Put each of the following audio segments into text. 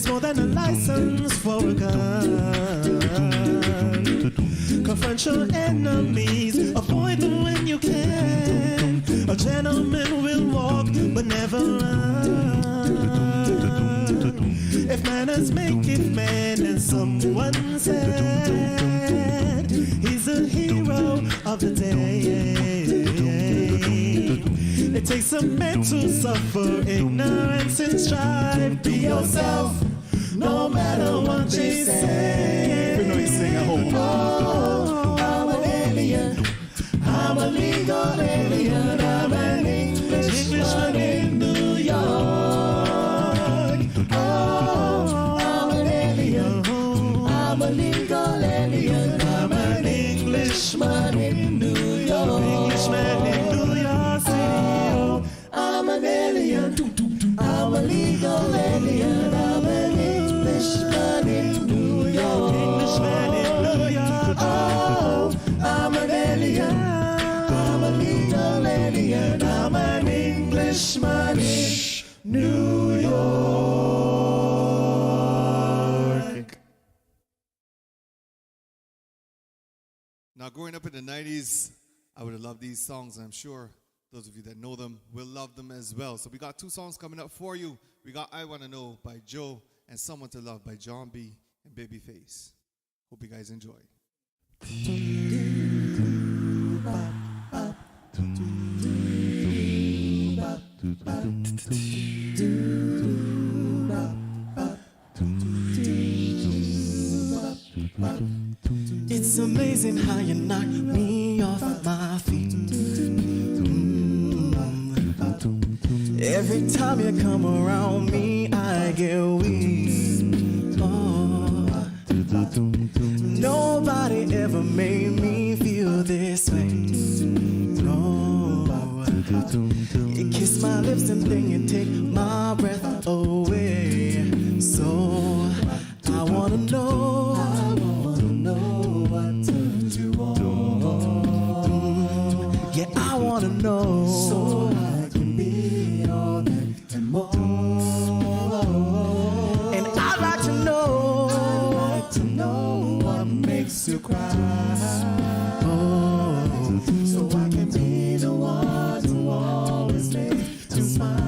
It's more than a license for a gun. Confront your enemies, avoid them when you can. A gentleman will walk, but never run. If manners make it man, and someone said he's a hero of the day. It takes a man to suffer ignorance and strive. Be yourself, no matter what they say. We know you sing at home. Oh, I'm an alien. I'm a legal alien. I'm an Englishman in New York. Oh, I'm an alien. I'm a legal alien. I'm an Englishman in New York. Englishman in New York City. I'm an alien. I'm a legal alien. I'm an Englishman in New York. Englishman in New York. Oh, I'm an alien. I'm a legal alien. I'm an Englishman in New York. Now, growing up in the 90s, I would have loved these songs. I'm sure those of you that know them will love them as well. So we got two songs coming up for you. We got I Wanna Know by Joe and Someone to Love by John B. and Babyface. Hope you guys enjoy. It's amazing how you knock me off my feet. Every time you come around me, I get weak. Oh. Nobody ever made me feel this way. No. You kiss my lips and then you take my breath away. So I wanna know what turns you on. Yeah, I wanna know, so I can be all that and more. And I'd like to know what makes you cry. Oh, so I can be the one to always make you smile.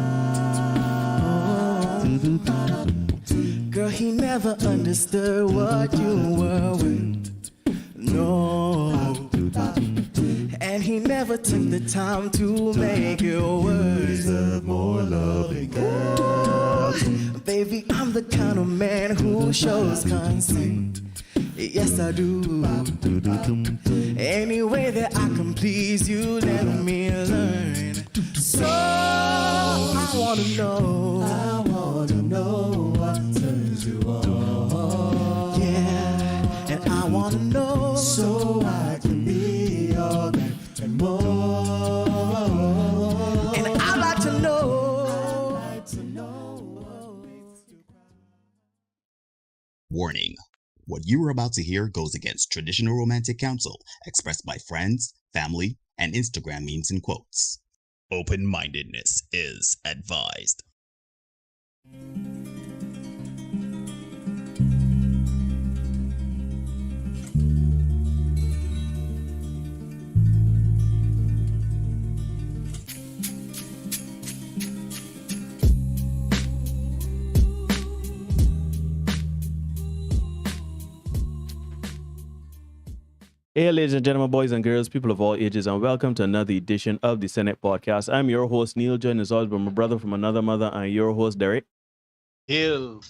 Girl, he never understood what you were with. No. And he never took the time to make it worse. More loving girl. Baby, I'm the kind of man who shows consent. Yes, I do. Any way that I can please you, let me learn. So I wanna know what turns you on. Yeah, and I wanna know, so I can be all that and more. And I'd like to know. Warning. What you are about to hear goes against traditional romantic counsel expressed by friends, family, and Instagram memes and quotes. Open-mindedness is advised. Hey, ladies and gentlemen, boys and girls, people of all ages, and welcome to another edition of the Senate Podcast. I'm your host, Neil, joined as always by my brother from another mother, and your host, Derek. Hill.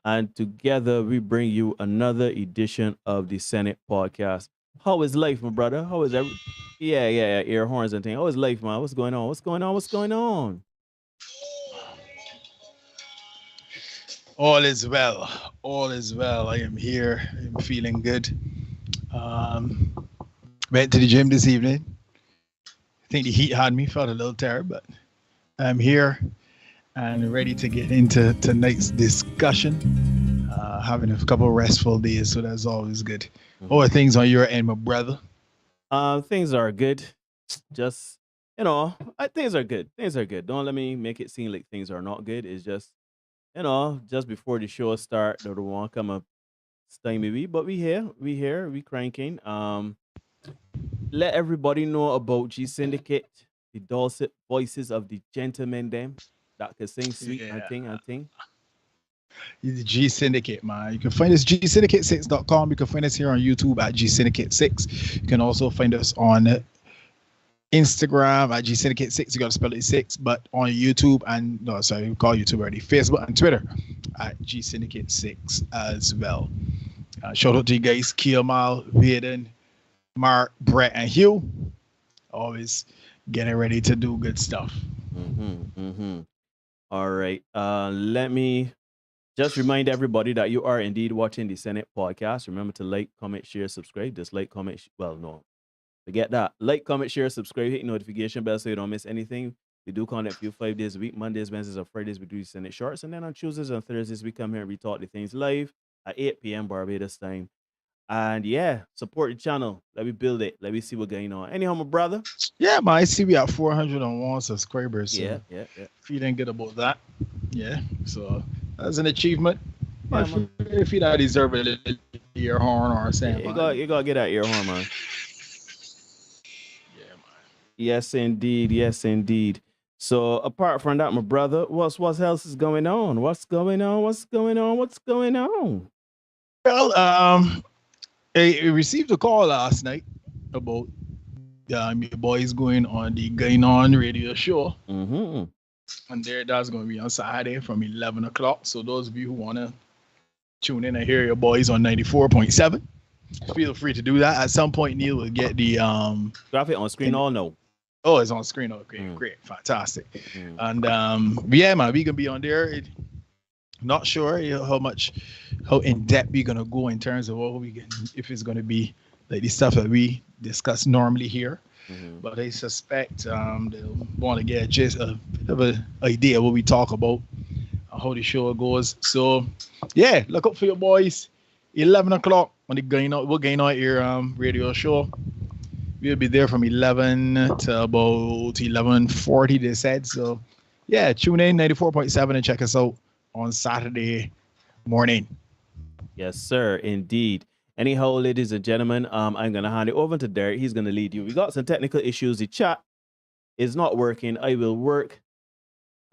And together we bring you another edition of the Senate Podcast. How is life, my brother? How is every? Yeah, air horns and things. How is life, man? What's going on? What's going on? All is well. All is well. I am here. I'm feeling good. Went to the gym this evening. I think the heat had me, felt a little tired, but I'm here and ready to get into tonight's discussion. Having a couple of restful days, so that's always good. How are things on your end, my brother? Things are good. Just, things are good. Things are good. Don't let me make it seem like things are not good. It's just just before the show start, they don't want to come up stymie we, but we cranking. Let everybody know about G Syndicate, the dulcet voices of the gentlemen them that can sing sweet Yeah. and thing. The G Syndicate, man. You can find us gsyndicate6.com. You can find us here on YouTube at G Syndicate 6. You can also find us on Instagram at G Syndicate 6. You got to spell it 6, but on YouTube and no, sorry, we call YouTube already. Facebook and Twitter at G Syndicate 6 as well. Shout out to you guys, Kiamal, Vaden, Mark, Brett, and Hugh. Always getting ready to do good stuff. All right. Let me just remind everybody that you are indeed watching the Senate podcast. Remember to like, comment, share, subscribe. Just like, comment. Well, no, forget that. Like, comment, share, subscribe. Hit notification bell so you don't miss anything. We do content for you 5 days a week. Mondays, Wednesdays, and Fridays we do Senate shorts, and then on Tuesdays and Thursdays we come here and we talk the things live at 8 p.m. Barbados time. And yeah, support the channel. Let me build it. Let me see what's going on. Anyhow, my brother. Yeah, man. I see we have 401 subscribers. So Yeah. feeling good about that. Yeah. So that's an achievement. Yeah, Man, if you don't deserve a little ear horn or something. You gotta get that ear horn, man. Yeah, man. Yes, indeed. So apart from that, my brother, what else is going on? What's going on? Well, I received a call last night about your boys going on the Going On radio show. Mm-hmm. And that's going to be on Saturday from 11 o'clock. So those of you who want to tune in and hear your boys on 94.7, feel free to do that. At some point, Neil will get the... graphic on screen all no. Oh, it's on screen. Okay, great. Fantastic. And yeah, man, we can be on there. Not sure how in depth we're gonna go in terms of what we can, if it's gonna be like the stuff that we discuss normally here. But I suspect they'll want to get just a bit of an idea what we talk about, how the show goes. So yeah, look up for your boys. 11 o'clock on the Going On Air radio show. We'll be there from 11 to about 11:40, they said. So yeah, tune in 94.7 and check us out on Saturday morning. Yes, sir, indeed. Anyhow, ladies and gentlemen, I'm going to hand it over to Derek. He's going to lead you. We got some technical issues. The chat is not working. I will work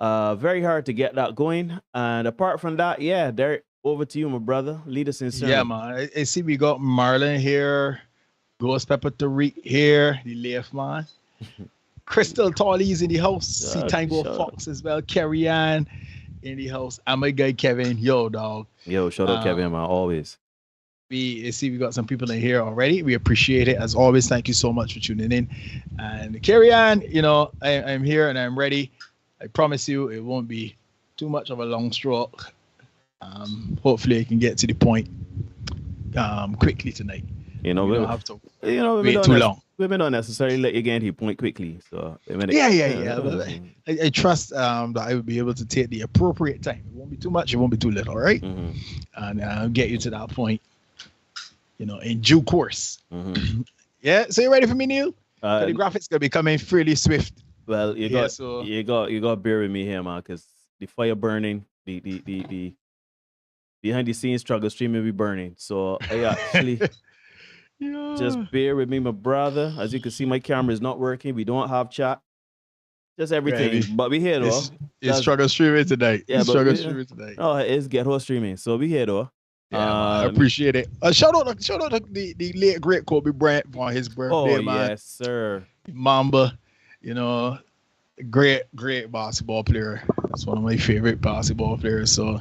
very hard to get that going. And apart from that, yeah, Derek, over to you, my brother. Lead us in sermon. Yeah, man. I see we got Marlon here, Ghost Pepper Tariq here, the left man. Crystal Tolly's in the house. See Tango Fox as well. Carrie Ann in the house. And my guy Kevin. Yo, dog. Yo, shout out Kevin, man. Always. We see we got some people in here already. We appreciate it as always. Thank you so much for tuning in. And Carrie Ann, I'm here and I'm ready. I promise you it won't be too much of a long stroke. Hopefully I can get to the point quickly tonight. We don't have to wait too long. Women don't necessarily let you get to the point quickly. So yeah. I trust that I will be able to take the appropriate time. It won't be too much. It won't be too little. All right. And I'll get you to that point. In due course. Yeah. So you ready for me, Neil? The graphics gonna be coming fairly swift. Well, you got to bear with me here, man, because the fire burning, the behind the scenes struggle stream will be burning. So I actually just bear with me, my brother. As you can see, my camera is not working. We don't have chat. Just everything. Yeah, but we here though. It's struggle streaming tonight. Yeah, struggle streaming tonight. Oh, it's ghetto streaming. So we here though. Yeah, I appreciate it. Shout out the late great Kobe Bryant for his birthday, man. Yes, sir. Mamba, great basketball player. That's one of my favorite basketball players. So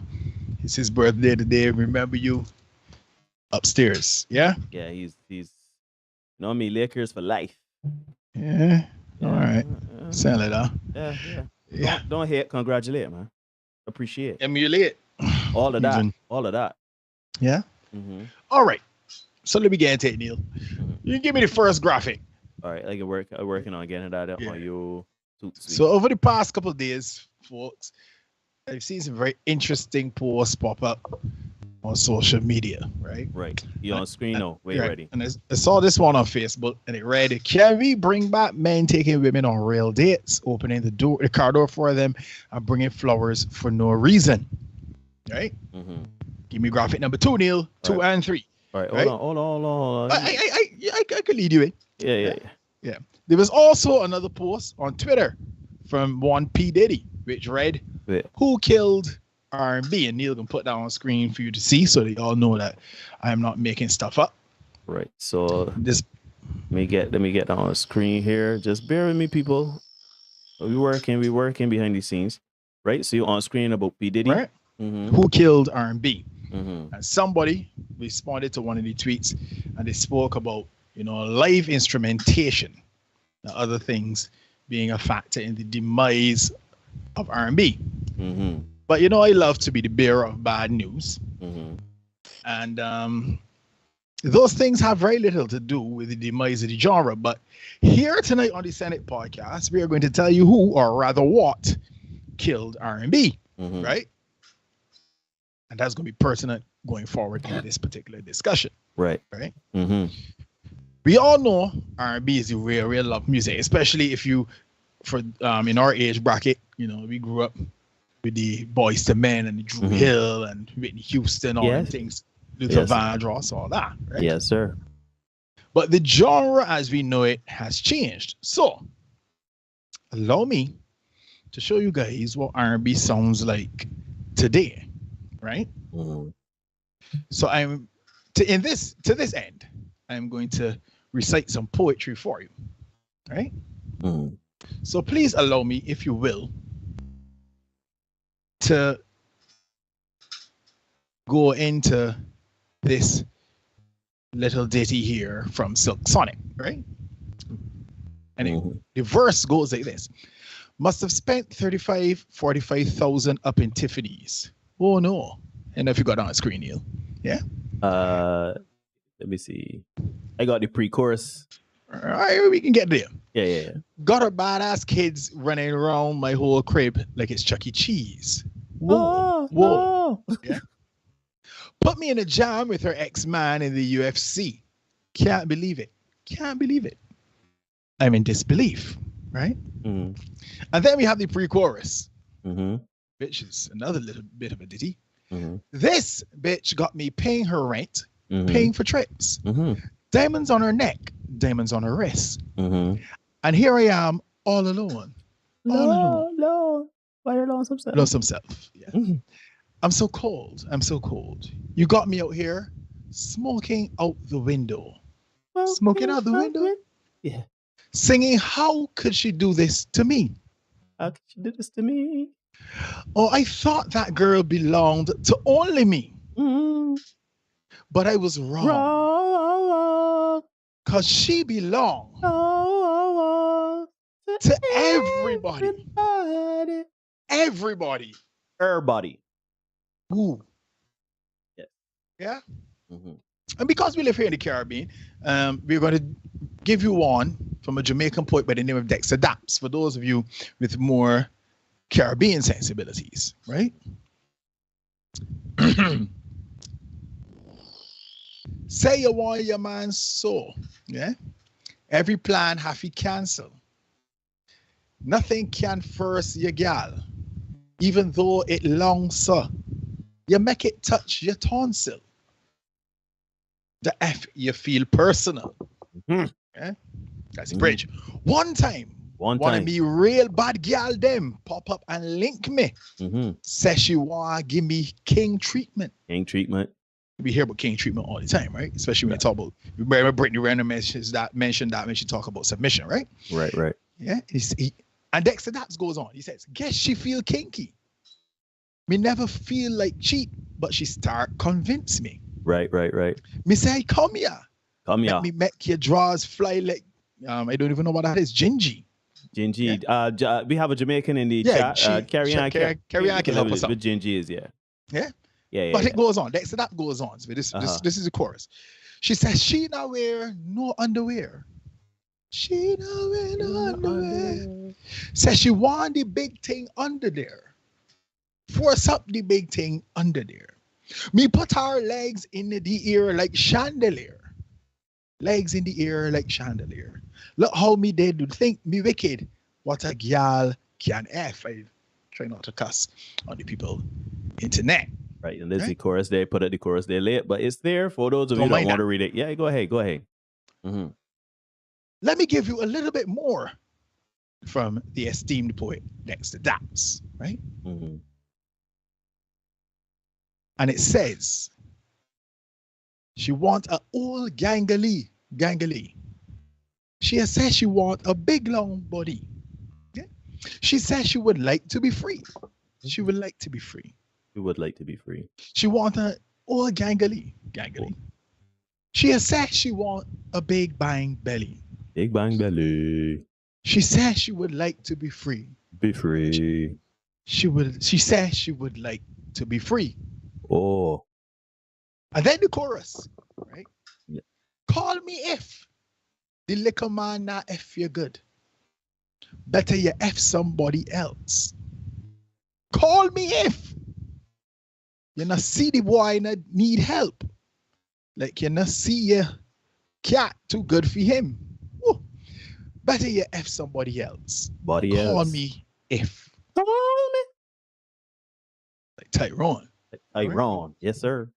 it's his birthday today. Remember you upstairs. Yeah? Yeah, he's me, Lakers for life. Yeah. All right. Sound like that. Yeah. Don't hate, congratulate, man. Appreciate. Emulate. All of that. Yeah. All right. So let me get into it, Neil. You can give me the first graphic. All right. I'm working on getting that up on you. So over the past couple of days, folks, I've seen some very interesting posts pop up on social media, right? Right. You on screen now. Wait, ready. And I saw this one on Facebook and it read, "Can we bring back men taking women on real dates, opening the car door for them and bringing flowers for no reason?" right? Mm-hmm. Give me graphic number 2, Neil. 2 and 3. All right, Right? hold on. I could lead you in. Yeah. There was also another post on Twitter from one P. Diddy, which read, Yeah. "Who killed R&B?" And Neil can put that on screen for you to see so that y'all know that I am not making stuff up. Right. So This let me get that on the screen here. Just bear with me, people. We working behind the scenes. Right. So you're on screen about P. Diddy. right? Mm-hmm. Who killed R&B? Mm-hmm. And somebody responded to one of the tweets, and they spoke about, live instrumentation and other things being a factor in the demise of R&B. Mm-hmm. But I love to be the bearer of bad news, Mm-hmm. and those things have very little to do with the demise of the genre. But here tonight on the Senate podcast, we are going to tell you who, or rather what, killed R&B, Mm-hmm. right? And that's going to be pertinent going forward in this particular discussion. Right. Mm-hmm. We all know R&B is the real love music, especially if you, in our age bracket, we grew up with the Boyz II Men and the Drew Mm-hmm. Hill and Whitney Houston, all them things, Luther Vandross, all that. Right? Yes, sir. But the genre as we know it has changed. So allow me to show you guys what R&B sounds like today, right? Mm-hmm. So to this end, I'm going to recite some poetry for you, right? Mm-hmm. So please allow me, if you will, to go into this little ditty here from Silk Sonic, right? Anyway, the verse goes like this. Must have spent 45,000 up in Tiffany's. Oh no. And if you got on screen, Neil. Yeah? Let me see. I got the pre-chorus. All right, we can get there. Yeah. Got her badass kids running around my whole crib like it's Chuck E. Cheese. Whoa. Oh. Yeah. Put me in a jam with her ex-man in the UFC. Can't believe it. I'm in disbelief, right? Mm-hmm. And then we have the pre-chorus, Mm-hmm. which is another little bit of a ditty. Mm-hmm. This bitch got me paying her rent, Mm-hmm. paying for trips, Mm-hmm. diamonds on her neck, diamonds on her wrist. Mm-hmm. And here I am all alone. Lord. Why you lost himself? Lost himself. Yeah. Mm-hmm. I'm so cold. You got me out here smoking out the window. Smoking out the window? Yeah. Singing, how could she do this to me? How could she do this to me? Oh, I thought that girl belonged to only me. Mm-hmm. But I was wrong. Because she belonged to everybody. Everybody. Ooh. Yeah. Mm-hmm. And because we live here in the Caribbean, we're going to give you one from a Jamaican poet by the name of Dexter Daps, for those of you with more Caribbean sensibilities, right? Say you want your man so, yeah? Every plan have he cancel. Nothing can force your gal, even though it long so. You make it touch your tonsil. The F you feel personal. Mm-hmm. Yeah? That's the bridge. One time. One Wanna time. be real bad gal them pop up and link me. Mm-hmm. Say she wanna give me king treatment. King treatment. We hear about king treatment all the time, right? Especially when we talk about, remember Brittany Renner mentioned that when she talk about submission, right? Right. Yeah. And Dexter Daps goes on. He says, guess she feel kinky. Me never feel like cheat, but she start convince me. Right. Me say, come here. Come here. Let me make your drawers fly like, I don't even know what that is. Gingy. Gingy. We have a Jamaican in the chat. Carrie Ann can help us out. With Gingy is, yeah. But it goes on. Dexter Daps goes on. So this is the chorus. She says, she not wear no underwear. She not wear no underwear. Says she want the big thing under there. Force up the big thing under there. Me put her legs in the ear like chandelier. Legs in the ear like chandelier. Look how me they do think me wicked. What a gal can F. I try not to cuss on the people internet. Right, and there's Right. the chorus there. Put up the chorus there late, but it's there for those of Don't you that mind want that. to read it. Yeah, go ahead. Mm-hmm. Let me give you a little bit more from the esteemed poet Dexter Daps, right? Mm-hmm. And it says, she want a old gangalee. She has said she want a big long body. Yeah? She says she would like to be free. She would like to be free. We would like to be free. She want a old gangalee. She has said she want a big bang belly. Big bang belly. She says she would like to be free. Be free. She says she would like to be free. Oh. And then the chorus, right? Yeah. Call me if the liquor man not if you're good. Better you F somebody else. Call me if you not see the boy not need help. Like you not see your cat too good for him. Woo. Better you F somebody else. Call me if. Call me. Like Tyrone. Tyrone. Yes, sir.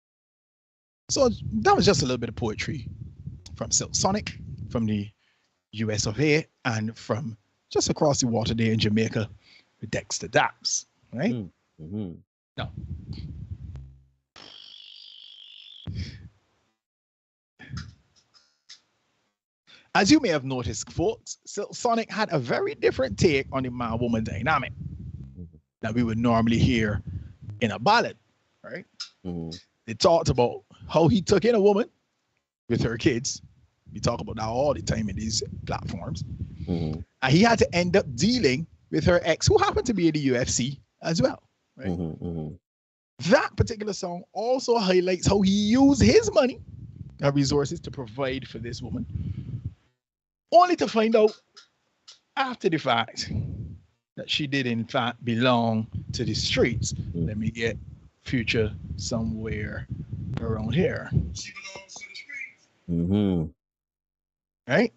So that was just a little bit of poetry from Silk Sonic, from the US of A, and from just across the water there in Jamaica with Dexter Daps, right? Mm-hmm. Now, as you may have noticed, folks, Silk Sonic had a very different take on the man-woman dynamic that we would normally hear in a ballad, right? Mm-hmm. They talked about how he took in a woman with her kids. We talk about that all the time in these platforms. Mm-hmm. And he had to end up dealing with her ex, who happened to be in the UFC as well. Right? Mm-hmm. Mm-hmm. That particular song also highlights how he used his money and resources to provide for this woman, only to find out after the fact that she did in fact belong to the streets. Mm-hmm. Let me get Future somewhere around here. She belongs to the streets. Mm-hmm. Right?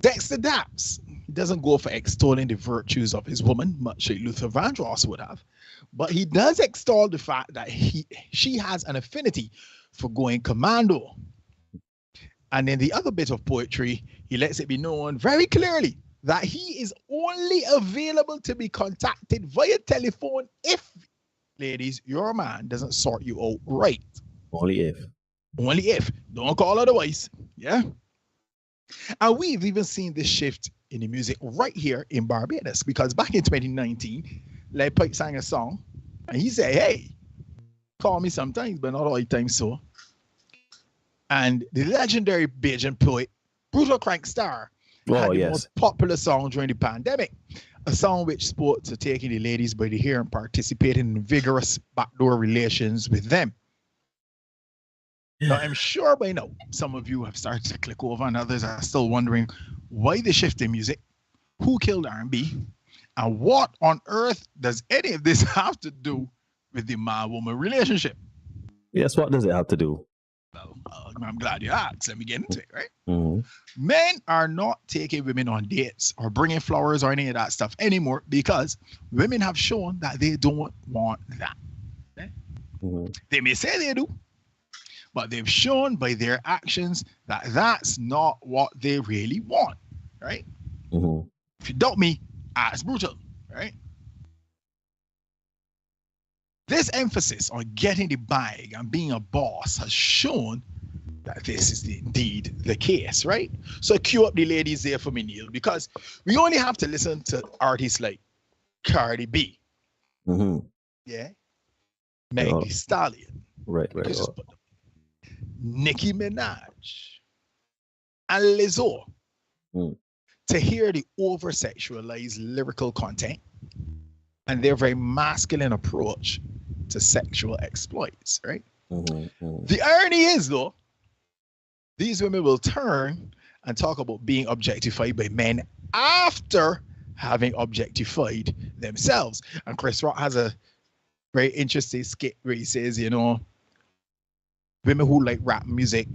Dexter Daps, he doesn't go for extolling the virtues of his woman, much like Luther Vandross would have, but he does extol the fact that she has an affinity for going commando. And in the other bit of poetry, he lets it be known very clearly that he is only available to be contacted via telephone if, ladies, your man doesn't sort you out right. Only if. Only if. Don't call otherwise. Yeah. And we've even seen this shift in the music right here in Barbados, because back in 2019, Led Pipe sang a song and he said, hey, call me sometimes, but not all the time so. And the legendary Bajan poet, Brutal Crank Star, had the most popular song during the pandemic, a song which spoke to taking the ladies by the hair and participating in vigorous backdoor relations with them. Now, I'm sure by now, some of you have started to click over and others are still wondering why the shift in music, who killed R&B, and what on earth does any of this have to do with the man-woman relationship? Yes, what does it have to do? Well, I'm glad you asked. Let me get into it, right? Mm-hmm. Men are not taking women on dates or bringing flowers or any of that stuff anymore because women have shown that they don't want that. Okay? Mm-hmm. They may say they do, but they've shown by their actions that that's not what they really want, right? Mm-hmm. If you doubt me, ask Brutal, right? This emphasis on getting the bag and being a boss has shown that this is indeed the case, right? So cue up the ladies there for me, Neil, because we only have to listen to artists like Cardi B, Mm-hmm. yeah, Meg Thee Stallion, Right. Nicki Minaj, and Lizzo to hear the over-sexualized lyrical content and their very masculine approach to sexual exploits, right? Mm-hmm. The irony is, though, these women will turn and talk about being objectified by men after having objectified themselves. And Chris Rock has a very interesting skit where he says, you know, women who like rap music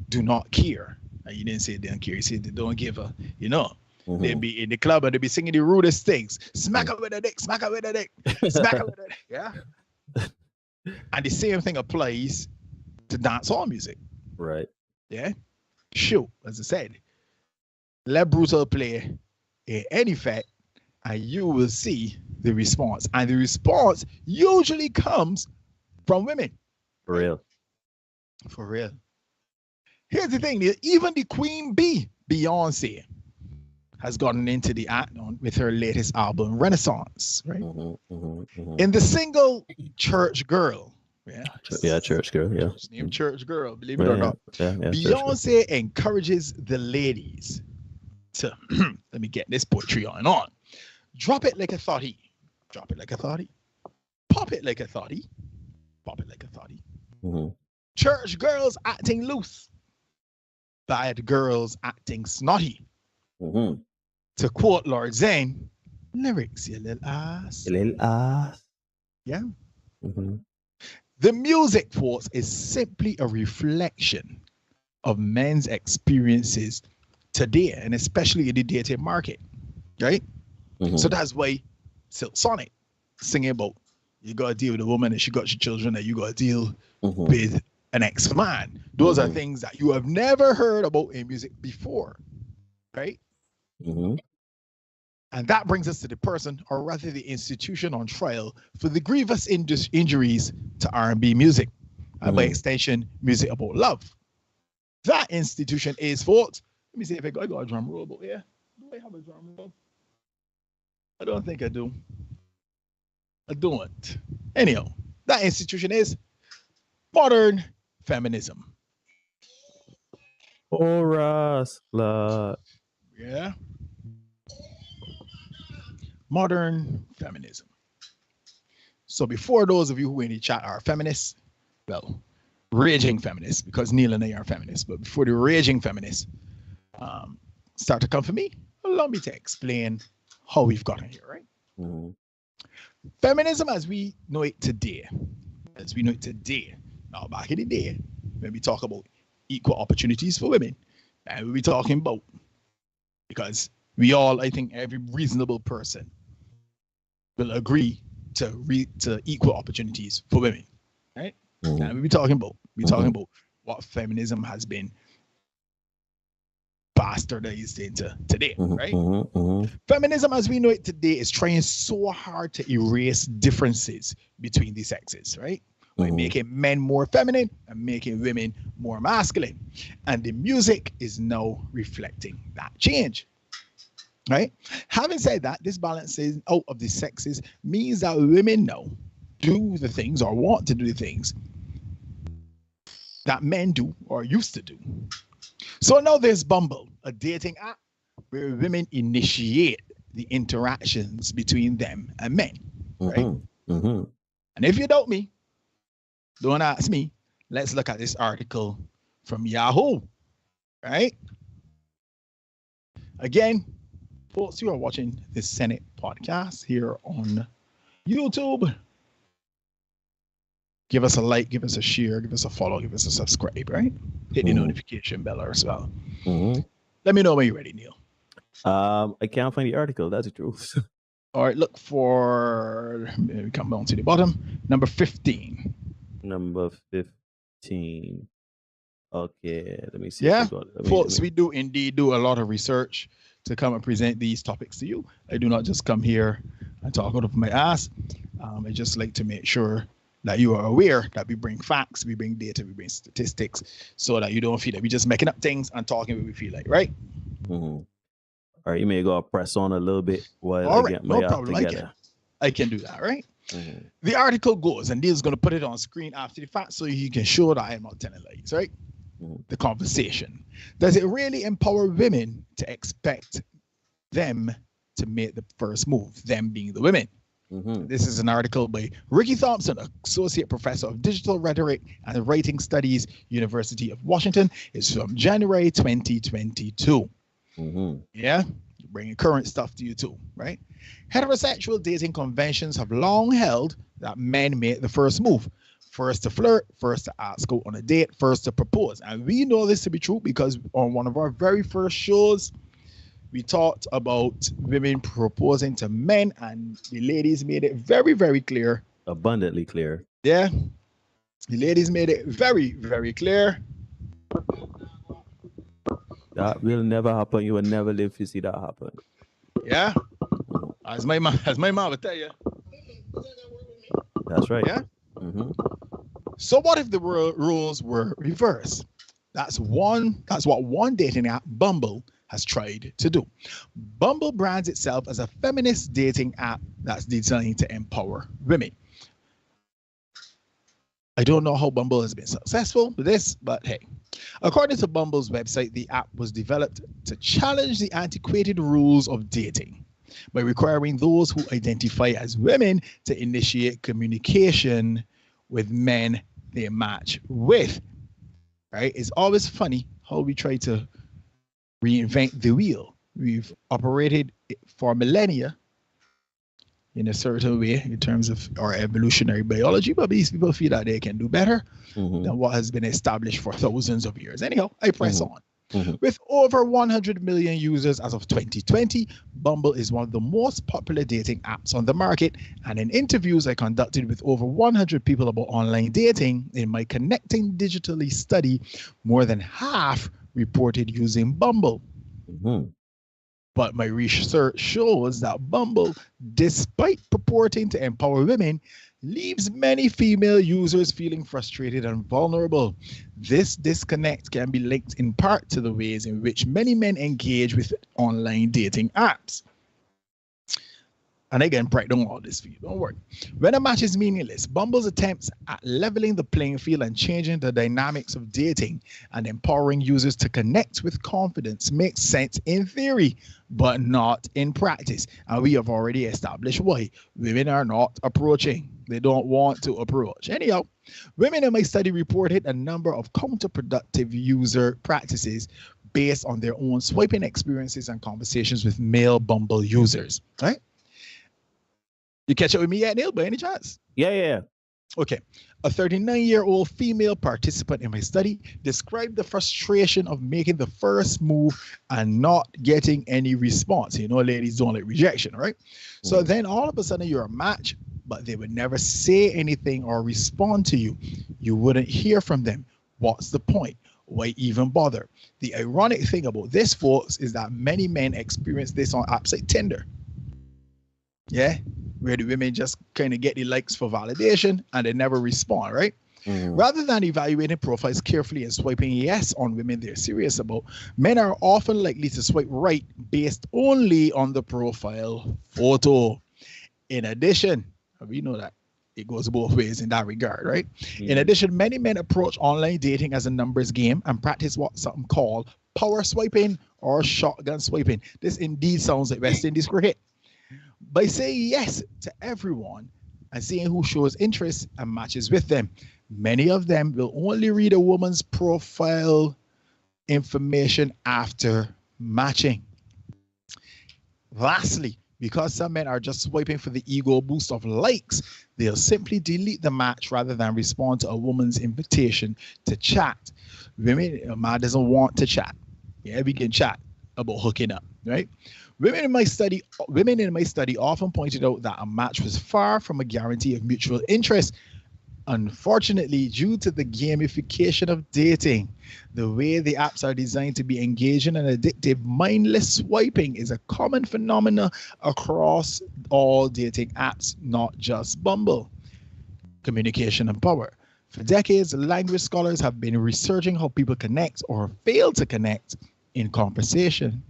do not care. And he didn't say they don't care. He said they don't give a, you know. Mm-hmm. They'd be in the club and they'd be singing the rudest things. Smack her with a dick, smack her with a dick, smack her with a dick. Yeah. And the same thing applies to dancehall music. Right. Yeah. Shoot, as I said, let Brutal play any fact, and you will see the response. And the response usually comes from women. For real. For real. Here's the thing, even the Queen Bee, Beyonce, has gotten into the act with her latest album, Renaissance, right? In the single Church Girl, Church Girl, yeah. It's named Church Girl, believe it or not. Yeah, Beyonce encourages the ladies to, let me get this poetry on. Drop it like a thotty. Drop it like a thotty. Pop it like a thotty. Pop it like a thotty. Church girls acting loose. Bad girls acting snotty. To quote Lord Zane, lyrics, you little ass. A little ass. Yeah. The music, folks, is simply a reflection of men's experiences today, and especially in the dating market, right? So that's why Silk Sonic singing about you got to deal with a woman and she got your children, and you got to deal with an ex-man. Those are things that you have never heard about in music before, right? And that brings us to the person, or rather the institution on trial for the grievous injuries to R&B music, and by extension, music about love. That institution is, folks, let me see if I got a drum roll about here. Do I have a drum roll? I don't think I do. I don't. Anyhow, that institution is modern feminism. Yeah. Modern feminism. So before those of you who in the chat are feminists, well, raging feminists, because Neil and I are feminists, but before the raging feminists start to come for me, allow me to explain how we've gotten here, right? Feminism as we know it today, now back in the day, when we talk about equal opportunities for women, and we'll be talking about, because we all, I think every reasonable person will agree to equal opportunities for women, right? And we'll be talking about, what feminism has been bastardized into today, right? Feminism as we know it today is trying so hard to erase differences between the sexes, right? By making men more feminine and making women more masculine. And the music is now reflecting that change, right? Having said that, this balancing out of the sexes means that women now do the things, or want to do the things, that men do or used to do. So now there's Bumble, a dating app where women initiate the interactions between them and men, right? And if you doubt me, don't ask me. Let's look at this article from Yahoo, right? Again, folks, you are watching the Senate podcast here on YouTube. Give us a like, give us a share, give us a follow, give us a subscribe, right? Hit the notification bell as well. Let me know when you're ready, Neil. I can't find the article. That's the truth. All right, look for, we come down to the bottom, number 15. Number 15. Okay, let me see. Yeah, folks, we do indeed do a lot of research to come and present these topics to you. I do not just come here and talk out of my ass. I just like to make sure that you are aware that we bring facts, we bring data, we bring statistics, so that you don't feel that we're just making up things and talking what we feel like, right? All right, you may go press on a little bit while all I right, get my no problem. together. I can do that, right? The article goes, and Neil's going to put it on screen after the fact so you can show that I am not telling lies, right? The conversation. Does it really empower women to expect them to make the first move, them being the women? This is an article by Ricky Thompson, Associate Professor of Digital Rhetoric and Writing Studies, University of Washington. It's from January 2022. Yeah, bringing current stuff to you too, right? Heterosexual dating conventions have long held that men make the first move. First to flirt, first to ask out on a date, first to propose. And we know this to be true because on one of our very first shows, we talked about women proposing to men, and the ladies made it very, very clear. Abundantly clear. Yeah, The ladies made it very, very clear. That will never happen. You will never live to see that happen. Yeah. As my mom would tell you. That's right. Yeah. So what if the rules were reversed? That's what one dating app, Bumble, has tried to do. Bumble brands itself as a feminist dating app that's designed to empower women. I don't know how Bumble has been successful with this, but hey. According to Bumble's website, the app was developed to challenge the antiquated rules of dating by requiring those who identify as women to initiate communication with men they match with. Right? It's always funny how we try to reinvent the wheel. We've operated for millennia in a certain way in terms of our evolutionary biology, but these people feel that they can do better than what has been established for thousands of years. Anyhow, I press on. With over 100 million users as of 2020, Bumble is one of the most popular dating apps on the market. And in interviews I conducted with over 100 people about online dating in my Connecting Digitally study, more than half reported using Bumble. But my research shows that Bumble, despite purporting to empower women, leaves many female users feeling frustrated and vulnerable. This disconnect can be linked in part to the ways in which many men engage with online dating apps. And again, break down all this for you, don't worry. When a match is meaningless, Bumble's attempts at leveling the playing field and changing the dynamics of dating and empowering users to connect with confidence makes sense in theory, but not in practice. And we have already established why. Women are not approaching. They don't want to approach. Anyhow, women in my study reported a number of counterproductive user practices based on their own swiping experiences and conversations with male Bumble users, right? You catch up with me yet, Neil, by any chance? Yeah. Okay. A 39-year-old female participant in my study described the frustration of making the first move and not getting any response. You know, ladies don't like rejection, right? So then all of a sudden you're a match, but they would never say anything or respond to you. You wouldn't hear from them. What's the point? Why even bother? The ironic thing about this, folks, is that many men experience this on apps like Tinder. Yeah, where the women just kind of get the likes for validation and they never respond, right? Rather than evaluating profiles carefully and swiping yes on women they're serious about, men are often likely to swipe right based only on the profile photo. In addition, we know that it goes both ways in that regard, right? In addition, many men approach online dating as a numbers game and practice what some call power swiping or shotgun swiping. This indeed sounds like West Indies cricket. By saying yes to everyone and seeing who shows interest and matches with them, many of them will only read a woman's profile information after matching. Lastly, because some men are just swiping for the ego boost of likes, they'll simply delete the match rather than respond to a woman's invitation to chat. A man doesn't want to chat. Yeah, we can chat about hooking up, right? Women in my study often pointed out that a match was far from a guarantee of mutual interest. Unfortunately, due to the gamification of dating, the way the apps are designed to be engaging and addictive, mindless swiping is a common phenomenon across all dating apps, not just Bumble. Communication and power. For decades, language scholars have been researching how people connect or fail to connect in conversation.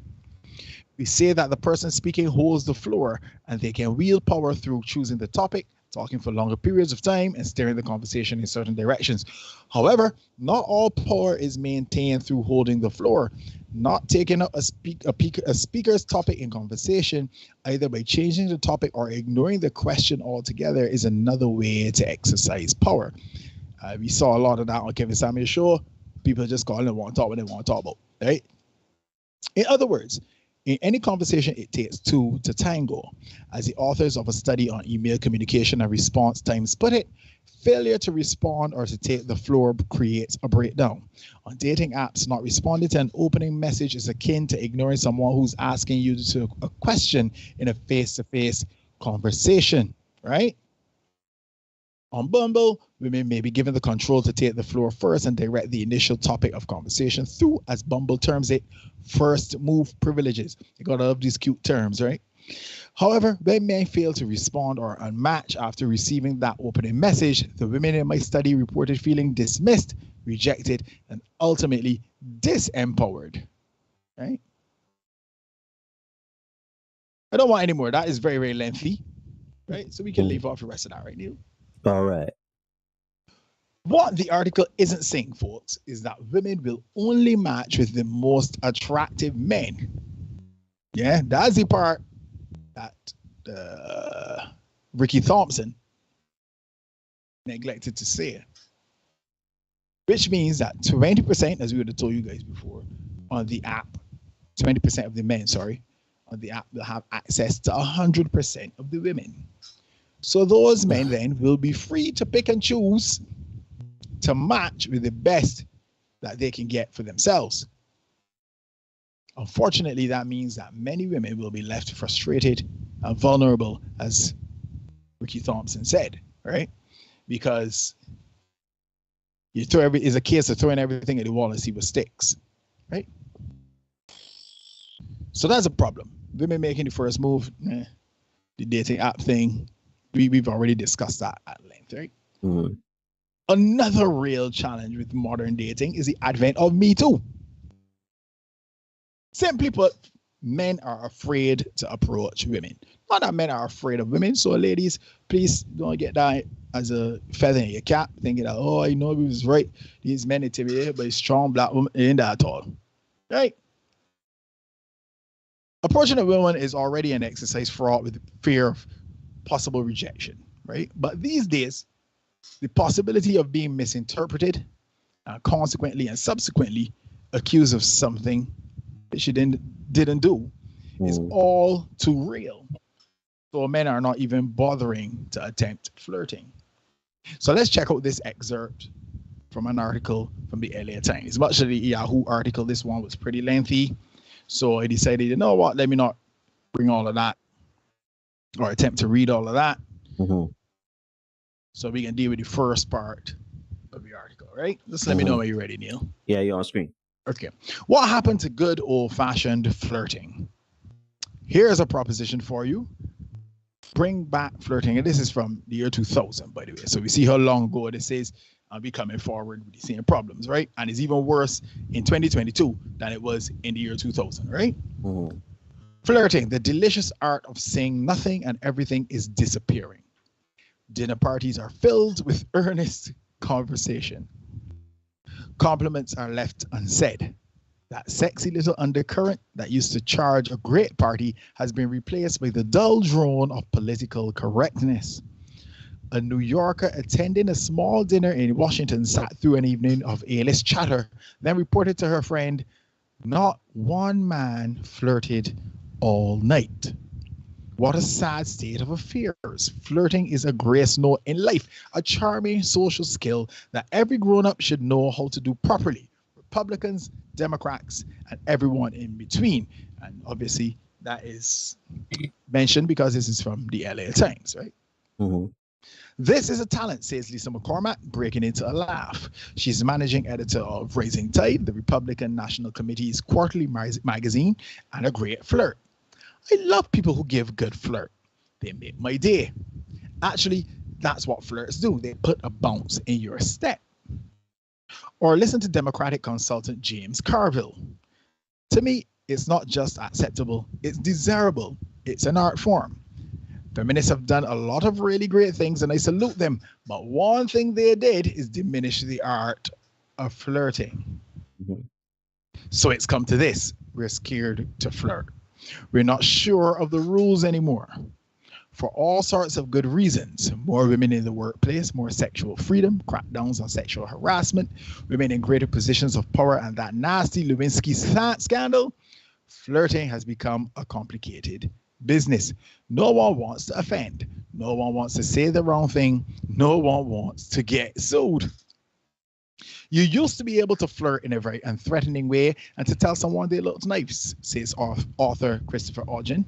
We say that the person speaking holds the floor and they can wield power through choosing the topic, talking for longer periods of time, and steering the conversation in certain directions. However, not all power is maintained through holding the floor. Not taking up a speaker's topic in conversation, either by changing the topic or ignoring the question altogether, is another way to exercise power. We saw a lot of that on Kevin Samuel's show. People just call and want to talk what they want to talk about, right? In other words, in any conversation, it takes two to tango. As the authors of a study on email communication and response times put it, failure to respond or to take the floor creates a breakdown. On dating apps, not responding to an opening message is akin to ignoring someone who's asking you to a question in a face-to-face conversation, right? On Bumble, women may be given the control to take the floor first and direct the initial topic of conversation through, as Bumble terms it, first move privileges. You gotta love these cute terms, right? However, when men fail to respond or unmatch after receiving that opening message, the women in my study reported feeling dismissed, rejected, and ultimately disempowered. Right? I don't want any more. That is very, very lengthy. Right? So we can leave off the rest of that, right, Neil? All right. What the article isn't saying, folks, is that women will only match with the most attractive men. Yeah, that's the part that Ricky Thompson neglected to say. Which means that 20%, as we would have told you guys before, on the app, 20% of the men, on the app will have access to 100% of the women. So those men then will be free to pick and choose to match with the best that they can get for themselves. Unfortunately, that means that many women will be left frustrated and vulnerable, as Ricky Thompson said, right? Because it's a case of throwing everything at the wall and see what sticks, right? So that's a problem. Women making the first move, the dating app thing, we've already discussed that at length, right? Mm-hmm. Another real challenge with modern dating is the advent of Me Too. Simply put, men are afraid to approach women. Not that men are afraid of women. So ladies, please don't get that as a feather in your cap, thinking that, oh, I know he was right. These men intimidated by strong black women. Ain't that at all. Right? Approaching a woman is already an exercise fraught with fear of possible rejection, right? But these days, the possibility of being misinterpreted, consequently and subsequently accused of something that she didn't do, is all too real. So men are not even bothering to attempt flirting. So let's check out this excerpt from an article from the LA Times. Much of the Yahoo article, this one was pretty lengthy. So I decided, you know what, let me not bring all of that or attempt to read all of that. Mm-hmm. So we can deal with the first part of the article, right? Just let me know when you're ready, Neil. Yeah, you're on screen. Okay. What happened to good old-fashioned flirting? Here's a proposition for you. Bring back flirting. And this is from the year 2000, by the way. So we see how long ago this is. I'll be coming forward with the same problems, right? And it's even worse in 2022 than it was in the year 2000, right? Mm-hmm. Flirting, the delicious art of saying nothing and everything is disappearing. Dinner parties are filled with earnest conversation. Compliments are left unsaid. That sexy little undercurrent that used to charge a great party has been replaced by the dull drone of political correctness. A New Yorker attending a small dinner in Washington sat through an evening of A-list chatter, then reported to her friend, "Not one man flirted all night." What a sad state of affairs. Flirting is a grace note in life, a charming social skill that every grown-up should know how to do properly. Republicans, Democrats, and everyone in between. And obviously that is mentioned because this is from the LA Times, right? Mm-hmm. This is a talent, says Lisa McCormack, breaking into a laugh. She's managing editor of Raising Tide, the Republican National Committee's quarterly magazine, and a great flirt. I love people who give good flirt. They make my day. Actually, that's what flirts do. They put a bounce in your step. Or listen to Democratic consultant James Carville. To me, it's not just acceptable, it's desirable. It's an art form. Feminists have done a lot of really great things and I salute them. But one thing they did is diminish the art of flirting. Mm-hmm. So it's come to this. We're scared to flirt. We're not sure of the rules anymore. For all sorts of good reasons. More women in the workplace, more sexual freedom, crackdowns on sexual harassment, women in greater positions of power, and that nasty Lewinsky scandal. Flirting has become a complicated business. No one wants to offend. No one wants to say the wrong thing. No one wants to get sued. You used to be able to flirt in a very unthreatening way and to tell someone they looked nice, says author Christopher Ogden.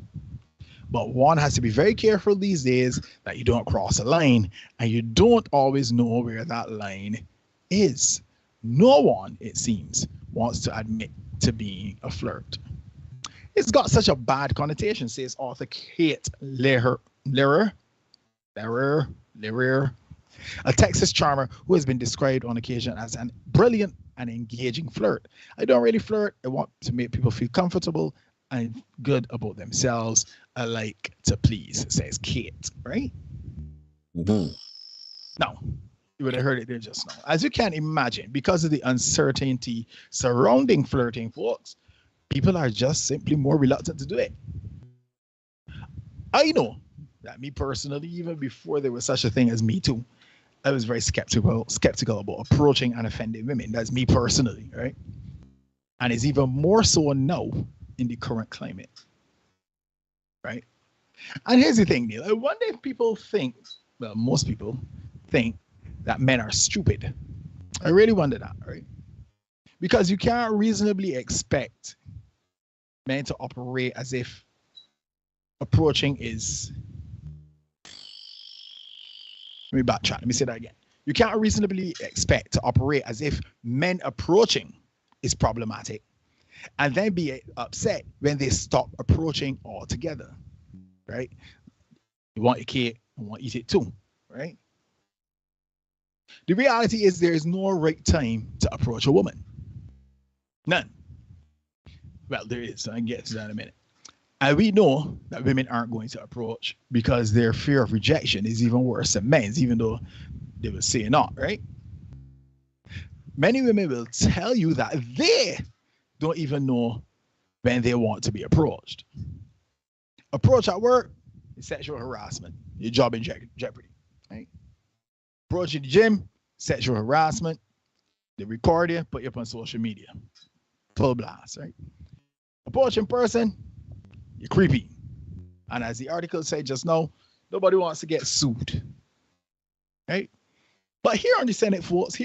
But one has to be very careful these days that you don't cross a line, and you don't always know where that line is. No one, it seems, wants to admit to being a flirt. It's got such a bad connotation, says author Kate Lehrer, a Texas charmer who has been described on occasion as an brilliant and engaging flirt. I don't really flirt. I want to make people feel comfortable and good about themselves. I like to please, says Kate, right? Mm-hmm. Now, you would have heard it there just now. As you can imagine, because of the uncertainty surrounding flirting, folks, people are just simply more reluctant to do it. I know that me personally, even before there was such a thing as Me Too, I was very skeptical about approaching and offending women. That's me personally, right? And it's even more so now in the current climate, right? And here's the thing, Neil. I wonder if people think, well, most people think that men are stupid. I really wonder that, right? Because you can't reasonably expect men to operate as if approaching is. Let me backtrack. Let me say that again. You can't reasonably expect to operate as if men approaching is problematic and then be upset when they stop approaching altogether, right? You want your cake, I want to eat it too, right? The reality is there is no right time to approach a woman. None. Well, there is. So I can get to that in a minute. And we know that women aren't going to approach because their fear of rejection is even worse than men's, even though they will say not, right? Many women will tell you that they don't even know when they want to be approached. Approach at work is sexual harassment. Your job in jeopardy, right? Approach in the gym, sexual harassment. They record you, put you up on social media. Full blast, right? Approach in person, you're creepy. And as the article said just now, nobody wants to get sued. Right? But here on the Senate, folks,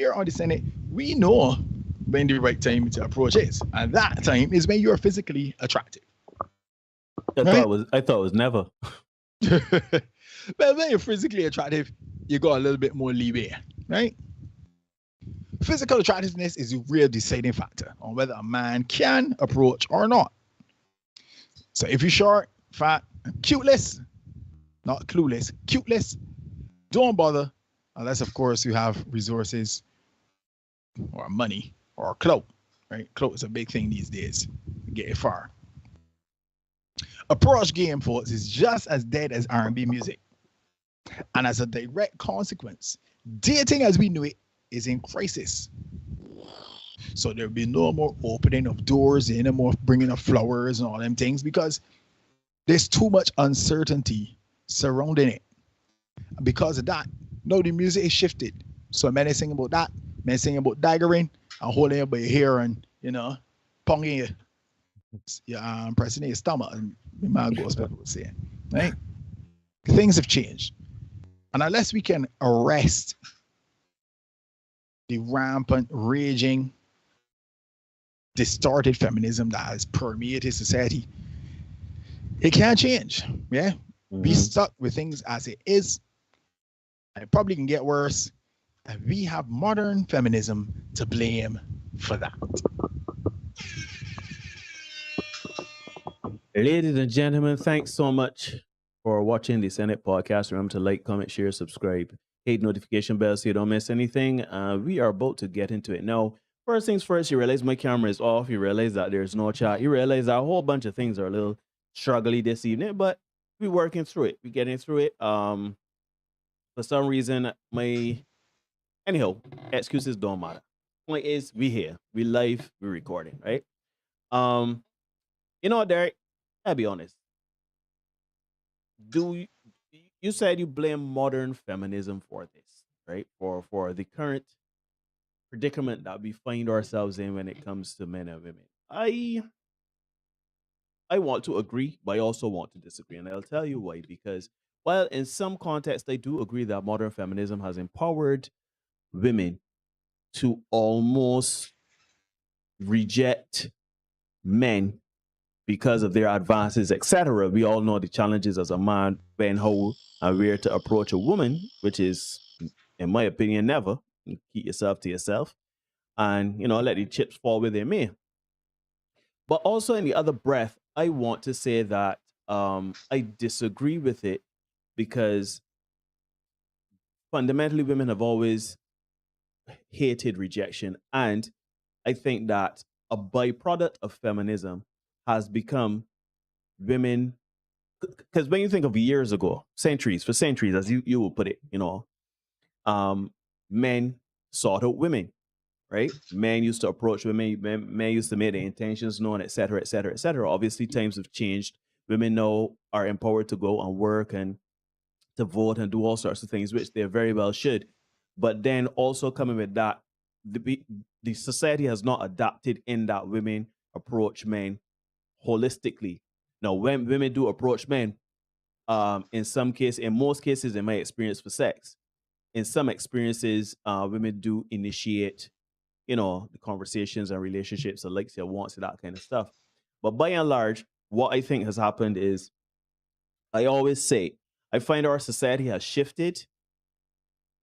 we know when the right time to approach is. And that time is when you're physically attractive. I thought it was never. But when you're physically attractive, you got a little bit more leeway, right? Physical attractiveness is a real deciding factor on whether a man can approach or not. So if you're short, fat, and cuteless, not clueless, cuteless, don't bother unless, of course, you have resources or money or clout, right? Clout is a big thing these days. Get it far. Approach game, folks, is just as dead as R&B music. And as a direct consequence, dating as we knew it is in crisis. So there'll be no more opening of doors, no more bringing of flowers and all them things because there's too much uncertainty surrounding it. And because of that, no, the music is shifted. So men are singing about that, men singing about daggering and holding up by your hair and, ponging you, pressing in your stomach, and my gospel would say, right? Things have changed. And unless we can arrest the rampant, raging, distorted feminism that has permeated society, it can't change. Yeah. Mm-hmm. Be stuck with things as it is. And it probably can get worse. And we have modern feminism to blame for that. Ladies and gentlemen, thanks so much for watching the Senate podcast. Remember to like, comment, share, subscribe, hit notification bell so you don't miss anything. We are about to get into it now. First things first, you realize my camera is off. You realize that there's no chat. You realize that a whole bunch of things are a little struggly this evening, but we're working through it. We're getting through it. For some reason, anyhow, excuses don't matter. Point is, we here, we live, we recording, right? You know what, Derek? I'll be honest. You said you blame modern feminism for this, right? For the current predicament that we find ourselves in when it comes to men and women. I want to agree, but I also want to disagree, and I'll tell you why. Because while in some contexts I do agree that modern feminism has empowered women to almost reject men because of their advances, etc. We all know the challenges as a man, when, how, and where to approach a woman, which is, in my opinion, never. Keep yourself to yourself, and let the chips fall where they may. But also, in the other breath, I want to say that I disagree with it, because fundamentally, women have always hated rejection. And I think that a byproduct of feminism has become women, because when you think of years ago, for centuries, as you would put it, men sought out women, right? Men used to approach women, men used to make their intentions known, et cetera, et cetera, et cetera. Obviously, times have changed. Women now are empowered to go and work and to vote and do all sorts of things, which they very well should. But then also coming with that, the society has not adapted in that women approach men holistically. Now, when women do approach men, in most cases, in my experience, for sex, in some experiences, women do initiate, the conversations and relationships, and likes, and wants, and that kind of stuff. But by and large, what I think has happened is, I always say, I find our society has shifted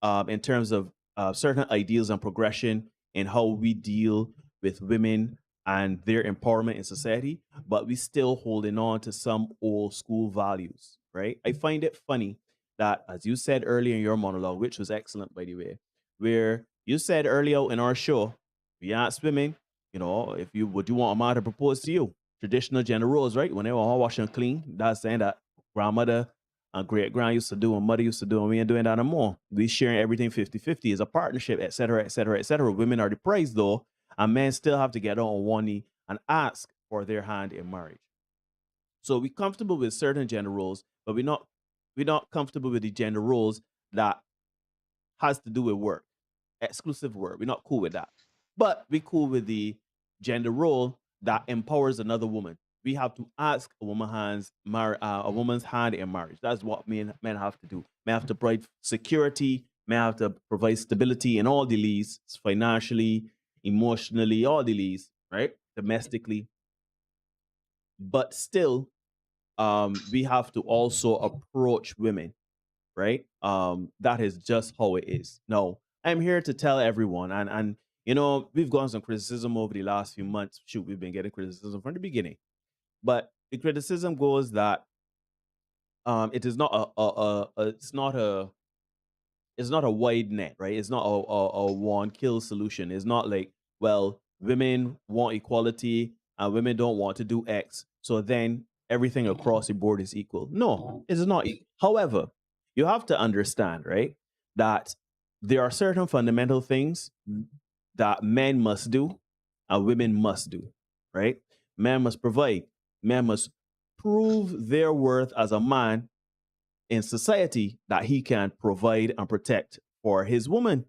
in terms of certain ideals and progression in how we deal with women and their empowerment in society, but we still holding on to some old school values, right? I find it funny that, as you said earlier in your monologue, which was excellent, by the way, where you said earlier in our show, we asked women, if you would you want a man to propose to you? Traditional gender roles, right? When they were all washing and clean, that's saying that grandmother and great grand used to do and mother used to do, and we ain't doing that no more. We sharing everything 50-50 as a partnership, et cetera, et cetera, et cetera. Women are the prize, though, and men still have to get on one knee and ask for their hand in marriage. So we're comfortable with certain gender roles, but we're not comfortable with the gender roles that has to do with work, exclusive work. We're not cool with that. But we're cool with the gender role that empowers another woman. We have to ask a woman's hand in marriage. That's what men have to do. Men have to provide security. Men have to provide stability in all the leads, financially, emotionally, all the leads, right? Domestically. But still, we have to also approach women, right? That is just how it is. No, I'm here to tell everyone, and we've gotten some criticism over the last few months. Shoot, we've been getting criticism from the beginning, but the criticism goes that it is not it's not a wide net, right? It's not a one kill solution. It's not like, well, women want equality and women don't want to do X, so then everything across the board is equal. No, it's not. However, you have to understand, right, that there are certain fundamental things that men must do and women must do, right? Men must provide. Men must prove their worth as a man in society, that he can provide and protect for his woman,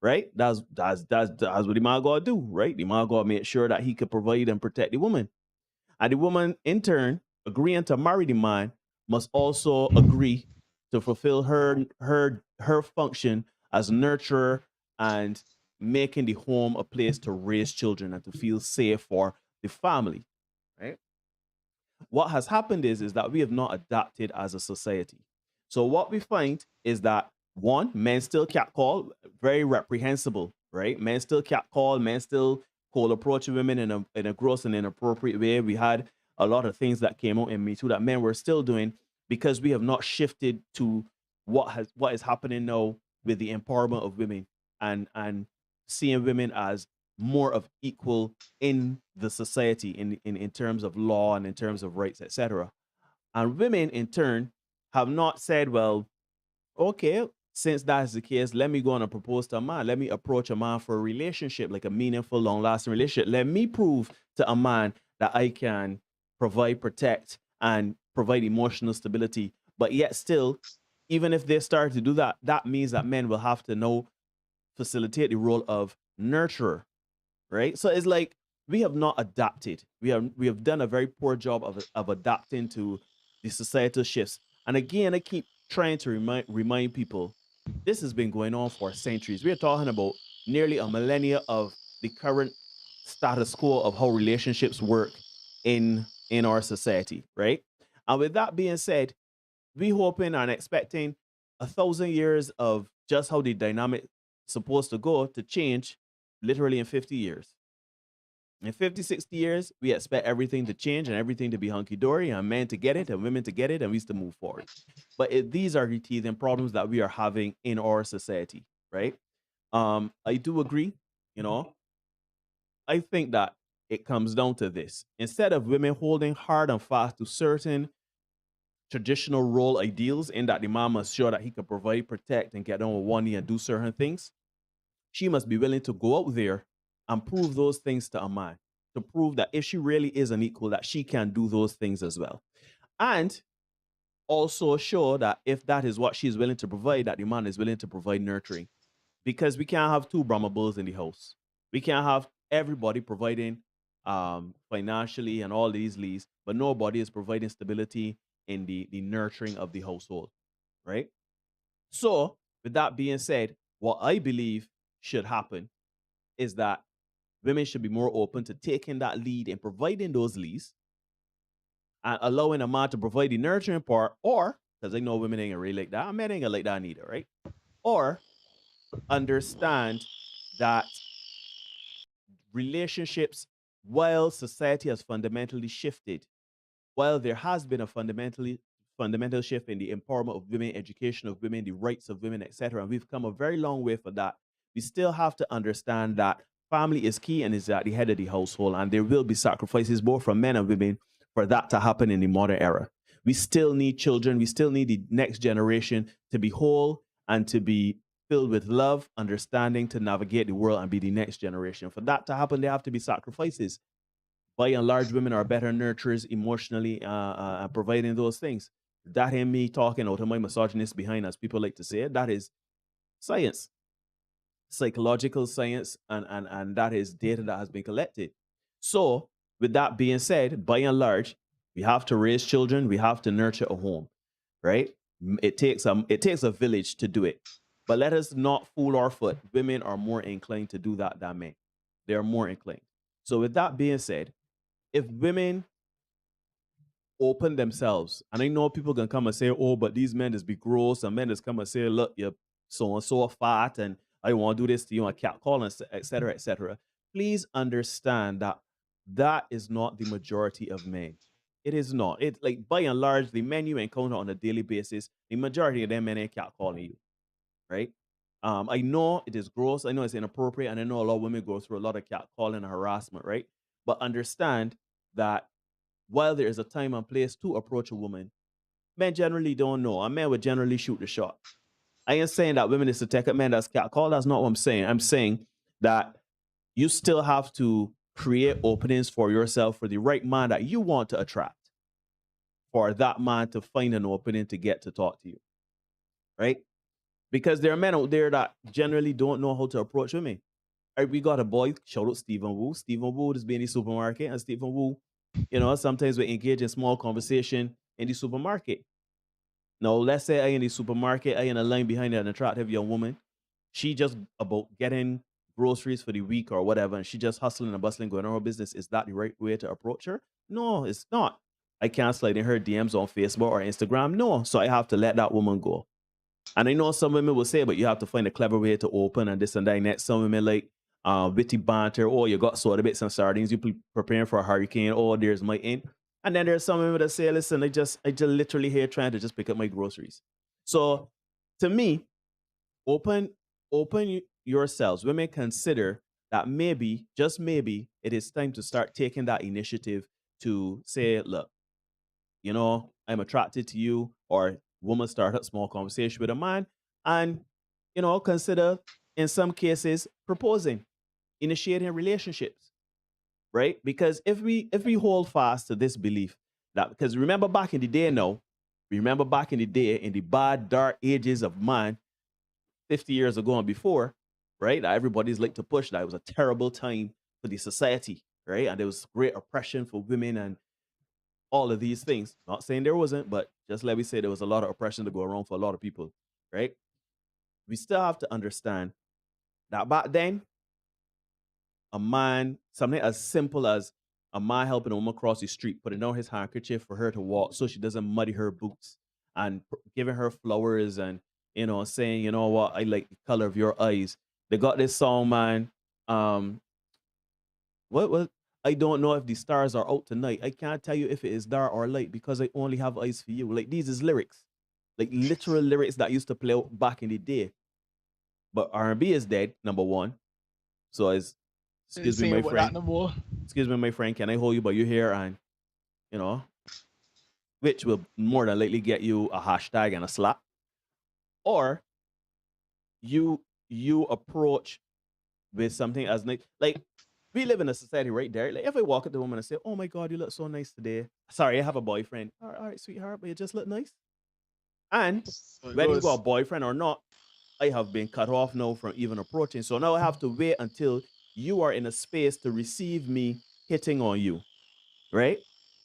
right? That's what the man gotta do, right? The man gotta make sure that he can provide and protect the woman, and the woman, in turn, agreeing to marry the man, must also agree to fulfill her function as nurturer and making the home a place to raise children and to feel safe for the family, right? What has happened is that we have not adapted as a society. So what we find is that, one, men still catcall, very reprehensible, right? Men still catcall, men still cold approaching women in a gross and inappropriate way. We had a lot of things that came out in Me Too that men were still doing, because we have not shifted to what is happening now with the empowerment of women, and seeing women as more of equal in the society, in terms of law and in terms of rights, etc. And women, in turn, have not said, well, okay, since that is the case, let me go on and propose to a man. Let me approach a man for a relationship, like a meaningful, long-lasting relationship. Let me prove to a man that I can provide, protect, and provide emotional stability. But yet still, even if they start to do that, that means that men will have to now facilitate the role of nurturer, right? So it's like we have not adapted. We have done a very poor job of adapting to the societal shifts. And again, I keep trying to remind people, this has been going on for centuries. We are talking about nearly a millennia of the current status quo of how relationships work in in our society, right? And with that being said, we hoping and expecting 1,000 years of just how the dynamic supposed to go to change literally in 50 years. In 50, 60 years, we expect everything to change and everything to be hunky-dory and men to get it and women to get it and we used to move forward. But these are the teething problems that we are having in our society, right? I do agree, you know, I think that it comes down to this. Instead of women holding hard and fast to certain traditional role ideals in that the man must show that he can provide, protect, and get on with one knee and do certain things, she must be willing to go out there and prove those things to a man, to prove that if she really is an equal, that she can do those things as well. And also show that if that is what she's willing to provide, that the man is willing to provide nurturing. Because we can't have two Brahma bulls in the house. We can't have everybody providing financially and all these leads, but nobody is providing stability in the nurturing of the household, right? So, with that being said, what I believe should happen is that women should be more open to taking that lead and providing those leads and allowing a man to provide the nurturing part, or because I know women ain't really like that, men ain't gonna like that neither, right? Or understand that relationships, while society has fundamentally shifted, while there has been a fundamental shift in the empowerment of women, education of women, the rights of women, etc., and we've come a very long way for that, we still have to understand that family is key and is at the head of the household, and there will be sacrifices both from men and women for that to happen in the modern era. We still need children. We still need the next generation to be whole and to be filled with love, understanding, to navigate the world and be the next generation. For that to happen, there have to be sacrifices. By and large, women are better nurturers emotionally, providing those things. That ain't me talking out of my misogynist behind, as people like to say it. That is science, psychological science, and that is data that has been collected. So, with that being said, by and large, we have to raise children, we have to nurture a home, right? It takes a village to do it. But let us not fool our foot. Women are more inclined to do that than men. They are more inclined. So, with that being said, if women open themselves, and I know people can come and say, oh, but these men just be gross, and men just come and say, look, you're so and so fat, and I want to do this to you, and cat call, and et cetera, et cetera. Please understand that that is not the majority of men. It is not. It's like, by and large, the men you encounter on a daily basis, the majority of them men ain't cat calling you, right? I know it is gross. I know it's inappropriate, and I know a lot of women go through a lot of cat calling and harassment, right? But understand that while there is a time and place to approach a woman, men generally don't know. A man would generally shoot the shot. I ain't saying that women is to take a man that's cat call. That's not what I'm saying. I'm saying that you still have to create openings for yourself for the right man that you want to attract, for that man to find an opening to get to talk to you, right? Because there are men out there that generally don't know how to approach women. We got a boy, shout out Stephen Wu. Stephen Wu is being in the supermarket, and Stephen Wu, sometimes we engage in small conversation in the supermarket. Now, let's say I in the supermarket, I in a line behind an attractive young woman. She just about getting groceries for the week or whatever, and she just hustling and bustling, going on her business. Is that the right way to approach her? No, it's not. I can't slide in her DMs on Facebook or Instagram. No, so I have to let that woman go. And I know some women will say, but you have to find a clever way to open and this and that. And that. Some women like witty banter. Oh, you got soda bits and sardines. You preparing for a hurricane. Oh, there's my in. And then there's some women that say, listen, I just literally here trying to just pick up my groceries. So to me, open yourselves. Women, consider that maybe, just maybe, it is time to start taking that initiative to say, look, I'm attracted to you, or woman start a small conversation with a man and, consider in some cases proposing, initiating relationships, right? Because if we hold fast to this belief that, because remember back in the day in the bad, dark ages of man, 50 years ago and before, right? That everybody's like to push that it was a terrible time for the society, right? And there was great oppression for women and all of these things. Not saying there wasn't, but just let me say there was a lot of oppression to go around for a lot of people, right? We still have to understand that back then, a man, something as simple as a man helping a woman cross the street, putting down his handkerchief for her to walk so she doesn't muddy her boots, and giving her flowers, and saying, you know what, I like the color of your eyes. They got this song, man. What I don't know if the stars are out tonight. I can't tell you if it is dark or light because I only have eyes for you. Like, these is lyrics, like literal lyrics that used to play out back in the day. But R&B is dead, number one. So excuse me, my friend. No more. Excuse me, my friend. Can I hold you by your hair? And which will more than likely get you a hashtag and a slap. Or you approach with something as nice. Like, we live in a society right there. Like, if I walk at the woman and say, "Oh my God, you look so nice today." Sorry, I have a boyfriend. All right, sweetheart, but you just look nice. And whether you got a boyfriend or not, I have been cut off now from even approaching. So now I have to wait until you are in a space to receive me hitting on you, right?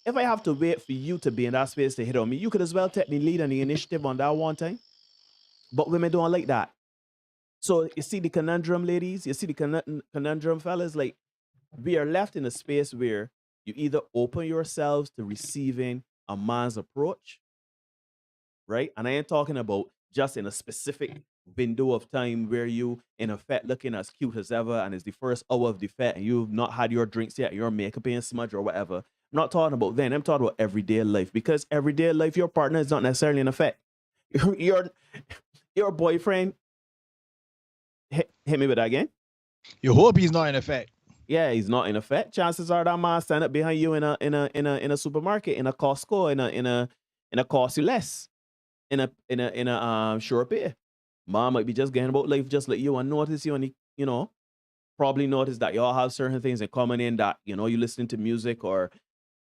If I have to wait for you to be in that space to hit on me, you could as well take the lead and the initiative on that one time. But women don't like that. So you see the conundrum, ladies? You see the conundrum, fellas? Like, we are left in a space where you either open yourselves to receiving a man's approach, right? And I ain't talking about just in a specific window of time where you, in effect, looking as cute as ever, and it's the first hour of the fete, and you've not had your drinks yet, your makeup ain't smudged or whatever. I'm not talking about then. I'm talking about everyday life, because everyday life, your partner is not necessarily in effect. Your boyfriend. Hit me with that again. You hope he's not in effect. Yeah, he's not in effect. Chances are that man stand up behind you in a supermarket, in a Costco, in a Cost You Less, in a Sure Pay. Man might be just getting about life just like you, and notice you, and he, probably notice that y'all have certain things in common, in that you listening to music, or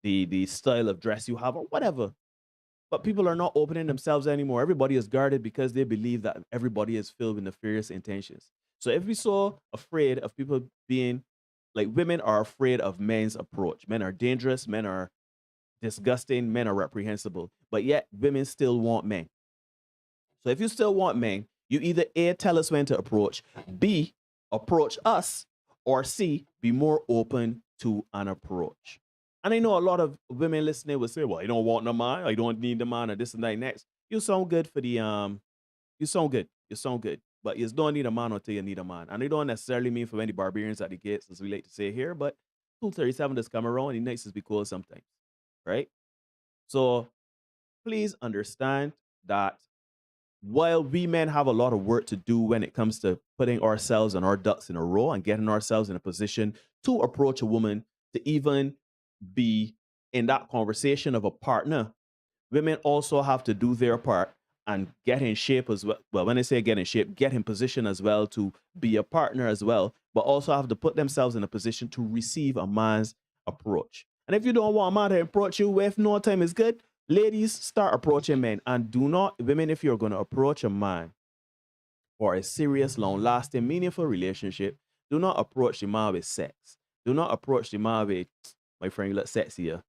the style of dress you have, or whatever. But people are not opening themselves anymore. Everybody is guarded because they believe that everybody is filled with nefarious intentions. So if we're so afraid of people being, like, women are afraid of men's approach. Men are dangerous. Men are disgusting. Men are reprehensible. But yet women still want men. So if you still want men, you either A, tell us when to approach, B, approach us, or C, be more open to an approach. And I know a lot of women listening will say, "Well, I don't want no man. I don't need the man," or this and that next. You sound good for the you sound good. You sound good. But you don't need a man until you need a man. And I don't necessarily mean for any barbarians at the gates, as we like to say here, but 237 does come around, and nights be cool sometimes. Right? So please understand that while we men have a lot of work to do when it comes to putting ourselves and our ducks in a row and getting ourselves in a position to approach a woman, to even be in that conversation of a partner, women also have to do their part and get in shape as well. Well, when I say get in shape, get in position as well to be a partner as well, but also have to put themselves in a position to receive a man's approach. And if you don't want a man to approach you, if no time is good, ladies, start approaching men. And do not, women, if you're going to approach a man for a serious, long-lasting, meaningful relationship, do not approach the man with sex. Do not approach the man with, "My friend, you look sexier.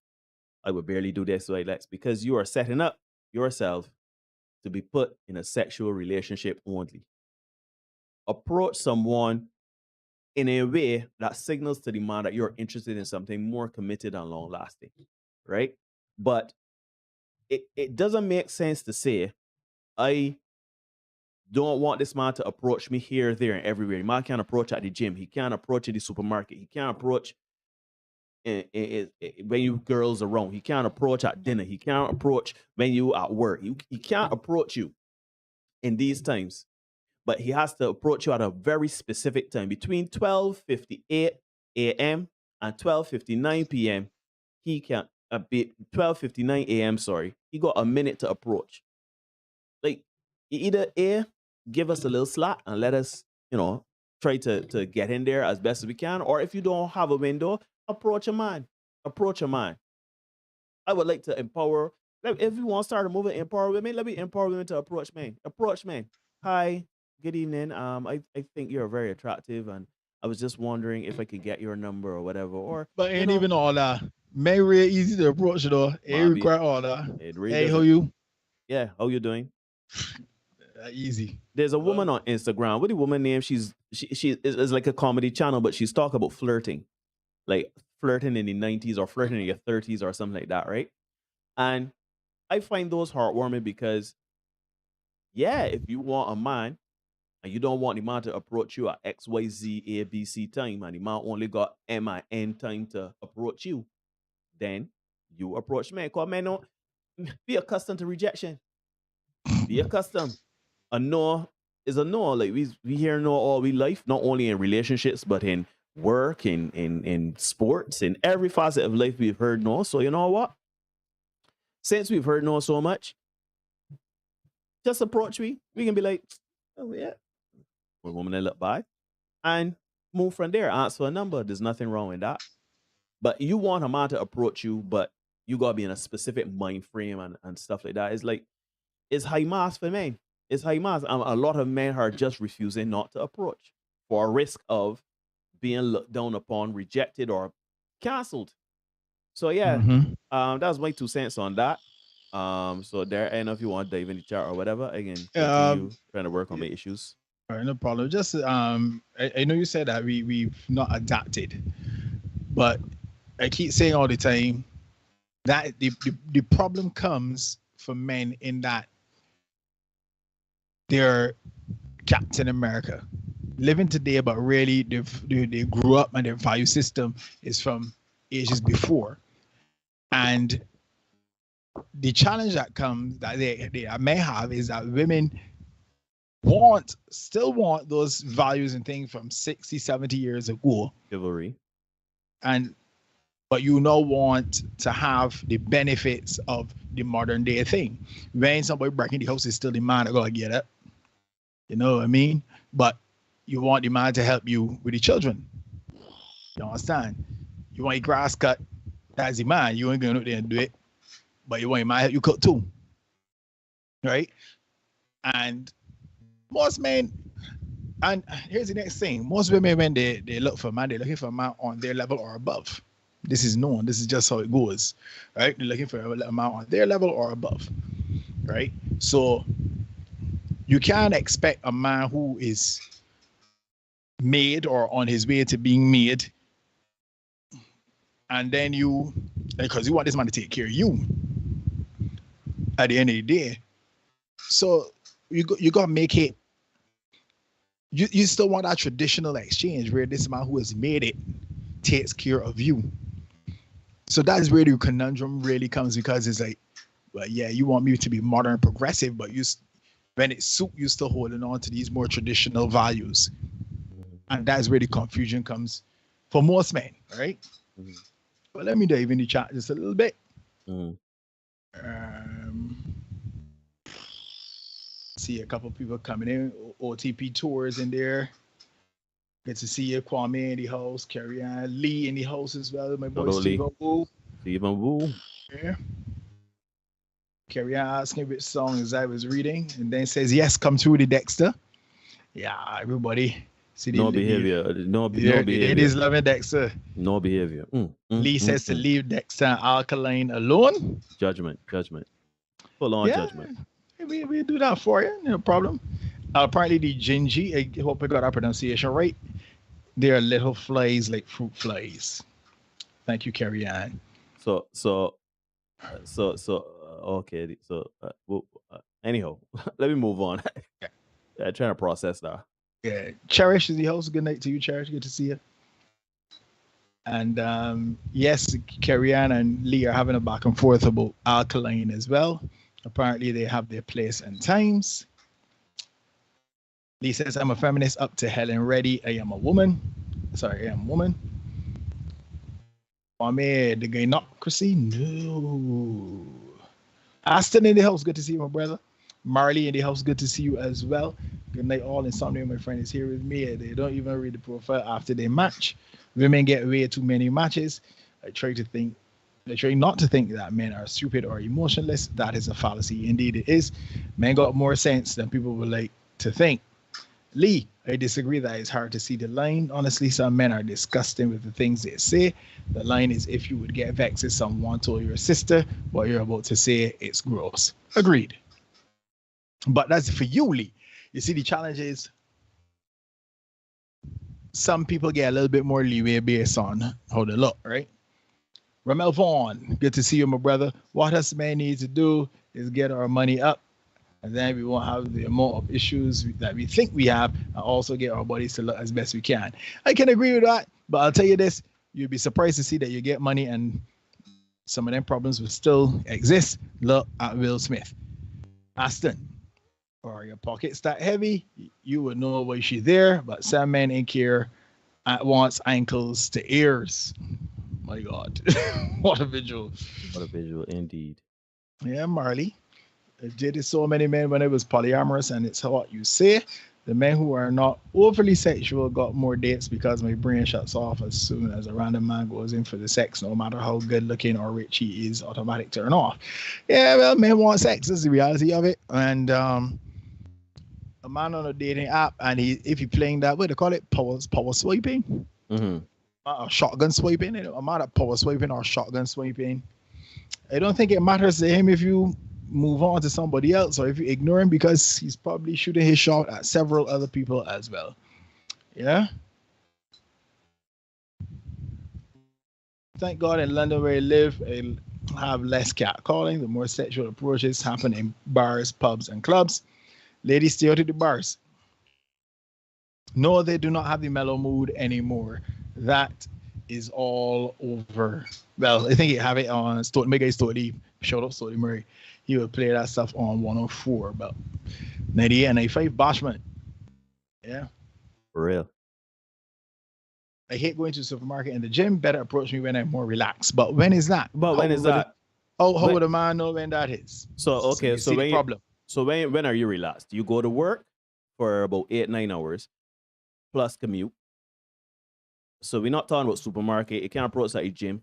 I would barely do this, so I let's," because you are setting up yourself to be put in a sexual relationship only. Approach someone in a way that signals to the man that you're interested in something more committed and long-lasting, right? But it doesn't make sense to say, "I don't want this man to approach me here, there, and everywhere." The man can't approach at the gym. He can't approach at the supermarket. He can't approach when you girls around. He can't approach at dinner. He can't approach when you at work. He can't approach you in these times. But he has to approach you at a very specific time. Between 12:58 a.m. and 12:59 p.m., he can be 12:59 a.m., sorry. He got a minute to approach. Like, you either A, give us a little slot and let us, try to get in there as best as we can, or if you don't have a window, approach a man. Approach a man. I would like to empower. If we want to start a movement, empower women, let me empower women to approach men. Approach men. "Hi, good evening. I think you're very attractive, and I was just wondering if I could get your number or whatever." Or, But ain't even all that. Men real easy to approach though. It Bobby, require all that. it really Hey, how doesn't. you? Yeah, how you doing? Easy. There's a woman on Instagram. What the woman name? She is like a comedy channel, but she's talking about flirting. Like, flirting in the 90s or flirting in your 30s or something like that, right? And I find those heartwarming because, yeah, if you want a man and you don't want the man to approach you at X, Y, Z, A, B, C time, and the man only got M and N time to approach you, then you approach men. Because men don't be accustomed to rejection. Be accustomed. A no is a no. Like we hear no all we life, not only in relationships, but in work, in sports, in every facet of life we've heard no. So you know what? Since we've heard no so much, just approach me. We can be like, oh yeah, one woman that look by, and move from there. Ask for a number. There's nothing wrong with that. But you want a man to approach you, but you gotta be in a specific mind frame and stuff like that. It's like it's high mass for men. It's high mass. A lot of men are just refusing not to approach for a risk of being looked down upon, rejected, or canceled. So yeah, that's my 2 cents on that. So there, I don't know if you want to dive in the chat or whatever. Again, continue trying to work on my issues. All right, no problem. Just I know you said that we've not adapted, but I keep saying all the time that the problem comes for men in that they're Captain America, living today, but really they grew up and their value system is from ages before. And the challenge that comes that they may have is that women still want those values and things from 60, 70 years ago. Chivalry. But you now want to have the benefits of the modern day thing. When somebody breaking the house is still the man that gotta get up. You know what I mean? But you want the man to help you with the children. You understand? You want your grass cut, that's the man. You ain't going out there and do it. But you want your man to help you cut too. Right? And most men, and here's the next thing. Most women, when they look for a man, they're looking for a man on their level or above. This is known. This is just how it goes. Right? They're looking for a man on their level or above. Right? So you can't expect a man who is made or on his way to being made, and then because you want this man to take care of you at the end of the day. So you got to make it, you still want that traditional exchange where this man who has made it takes care of you. So that's where the conundrum really comes, because it's like, well, yeah, you want me to be modern and progressive, but when it suits, you still holding on to these more traditional values. And that's where the confusion comes for most men, right? Mm-hmm. But let me dive in the chat just a little bit. Mm. See a couple of people coming in. OTP Tours in there. Good to see you. Kwame in the house. Carrie Ann Lee in the house as well. My boy Stephen Wu. Stephen Wu. Yeah. Carrie Ann asking which song as I was reading, and then says, yes, come through the Dexter. Yeah, everybody. See no behavior. No behavior. It is loving Dexter. No behavior. Lee says to leave Dexter and Alkaline alone. Judgment. Full on judgment. We do that for you. No problem. Apparently the Gingy, I hope I got our pronunciation right. They are little flies like fruit flies. Thank you, Carrie Ann. So okay. So anyhow, let me move on. I'm trying to process that. Yeah, Cherish is the host. Good night to you, Cherish. Good to see you. And yes, Carrie Ann and Lee are having a back and forth about Alkaline as well. Apparently, they have their place and times. Lee says, I'm a feminist up to hell and ready. I am a woman. Sorry, I am a woman. Kwame, the gynocracy? No. Aston in the house. Good to see you, my brother. Marley in the house. Good to see you as well. Good night, all. Insomnia, my friend, is here with me. They don't even read the profile after they match. Women get way too many matches. I try not to think that men are stupid or emotionless. That is a fallacy. Indeed, it is. Men got more sense than people would like to think. Lee, I disagree that it's hard to see the line. Honestly, some men are disgusting with the things they say. The line is, if you would get vexed if someone told your sister what you're about to say, it's gross. Agreed. But that's for you, Lee. You see, the challenge is some people get a little bit more leeway based on how they look, right? Ramel Vaughn, good to see you, my brother. What us man needs to do is get our money up, and then we won't have the amount of issues that we think we have, and also get our bodies to look as best we can. I can agree with that, but I'll tell you this, you'd be surprised to see that you get money and some of them problems will still exist. Look at Will Smith. Aston, or your pockets that heavy, you would know why she's there, but some men ain't care at once ankles to ears. My God, what a visual. What a visual indeed. Yeah, Marley. I dated so many men when I was polyamorous, and it's what you say. The men who are not overly sexual got more dates because my brain shuts off as soon as a random man goes in for the sex, no matter how good looking or rich he is, automatic turn off. Yeah, well, men want sex. That's the reality of it. And a man on a dating app, and if he playing that, what do they call it? Power swiping? Shotgun swiping? A man at power swiping or shotgun swiping. I don't think it matters to him if you move on to somebody else or if you ignore him, because he's probably shooting his shot at several other people as well. Yeah. Thank God in London where I live, I have less catcalling. The more sexual approaches happen in bars, pubs, and clubs. Ladies, stay out of the bars. No, they do not have the mellow mood anymore. That is all over. Well, I think you have it on my guy Story. Shout out Story Murray. He would play that stuff on 104, about 98 and 95 Bashman. Yeah. For real. I hate going to the supermarket and the gym. Better approach me when I'm more relaxed. But when is that? But when is that? How would a man know when that is? So okay, so when problem. So when are you relaxed? You go to work for about 8-9 hours plus commute. So we're not talking about supermarket. You can't approach at a gym.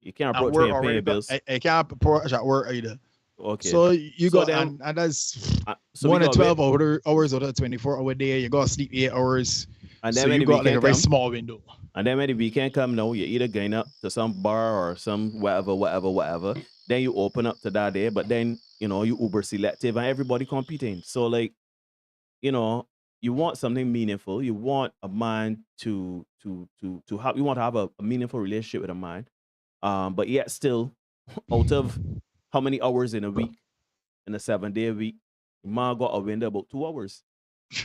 You can't approach me and pay your bills. I can't approach at work either. Okay. So you So got then- and that's So more we than gotta 12 hours out of 24-hour day. You gotta sleep 8 hours. And So then when you the got like a weekend very come, small window. and then when the weekend come, now you either going up to some bar or some whatever. Then you open up to that day, but then you uber selective and everybody competing. So like, you want something meaningful. You want a man to have. You want to have a meaningful relationship with a man. But yet still, out of how many hours in a week, in a 7-day week, man got a window about 2 hours.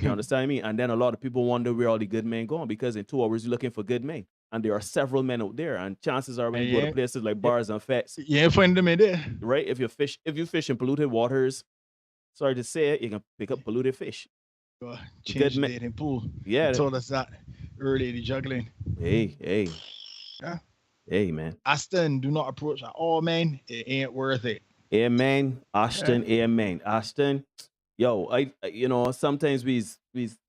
You understand me? And then a lot of people wonder where all the good men going, because in 2 hours you're looking for good men, and there are several men out there. And chances are when you go to places like bars and fets, You ain't find them in there. right? If you fish in polluted waters, sorry to say it, you can pick up polluted fish. Change the dating pool. Yeah. They told us that early, the juggling. Hey. Yeah. Hey, man. Aston, do not approach at all, man. It ain't worth it. Amen, Ashton. Yeah. Amen, Ashton. Yo, I sometimes we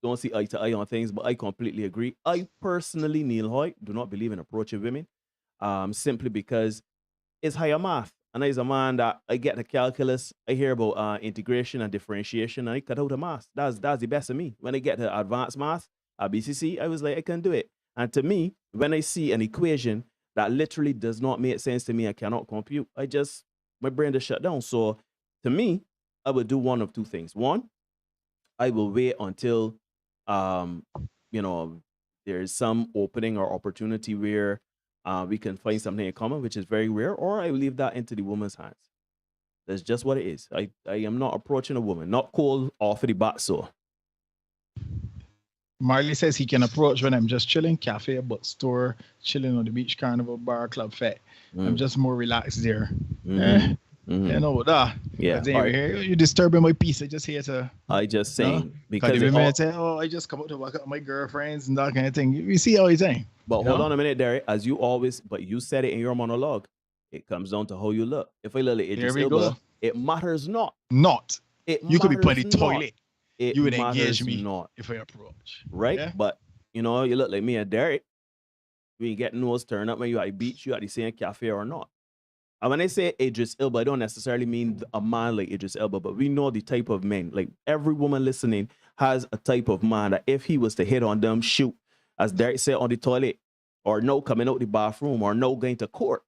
don't see eye to eye on things, but I completely agree. I personally, Neil Hoy, do not believe in approaching women, simply because it's higher math. And as a man that I get the calculus, I hear about integration and differentiation, and I cut out the math. That's the best of me. When I get to advanced math at BCC, I was like, I can do it. And to me, when I see an equation that literally does not make sense to me, I cannot compute, my brain just shut down. So to me, I would do one of two things. One, I will wait until there's some opening or opportunity where we can find something in common, which is very rare, or I will leave that into the woman's hands. That's just what it is. I am not approaching a woman, not cold off of the bat. So Marley says he can approach when I'm just chilling, cafe, bookstore, chilling on the beach, carnival, bar, club, fet. I'm just more relaxed there. Mm-hmm. You know that. Yeah. You're disturbing my peace. I just here to. I just saying Because the women say, "Oh, I just come out to work out with my girlfriends and that kind of thing." You see how he's saying. But hold on a minute, Derek. As you always, but you said it in your monologue. It comes down to how you look. If I look like Idris Elba, it matters not. You could be playing the toilet. You would engage me not. if I approach. Right? Yeah? But you look like me and Derek. We ain't getting nose turned up when you at the beach, you at the same cafe or not. And when I say Idris Elba, I don't necessarily mean a man like Idris Elba, but we know the type of men. Like every woman listening has a type of man that if he was to hit on them, shoot, as Derek said, on the toilet, or no coming out the bathroom, or no going to court.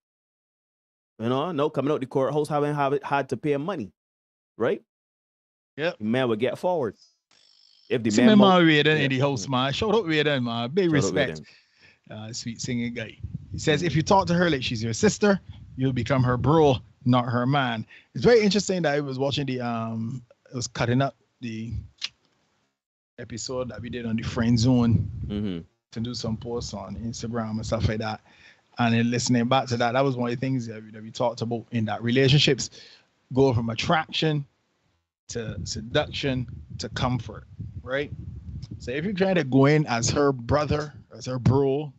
No coming out the courthouse having had to pay money, right? Yep. Man would get forward. If the See my man, man Raiden yeah, in the house, man. Shout out Raiden, man. Big shout out respect. Raiden. Sweet singing guy. He says, if you talk to her like she's your sister, you'll become her bro, not her man. It's very interesting that I was watching it was cutting up the episode that we did on the friend zone to do some posts on Instagram and stuff like that. And then listening back to that was one of the things that we talked about in that relationships go from attraction to seduction to comfort, right? So if you're trying to go in as her brother, as her bro,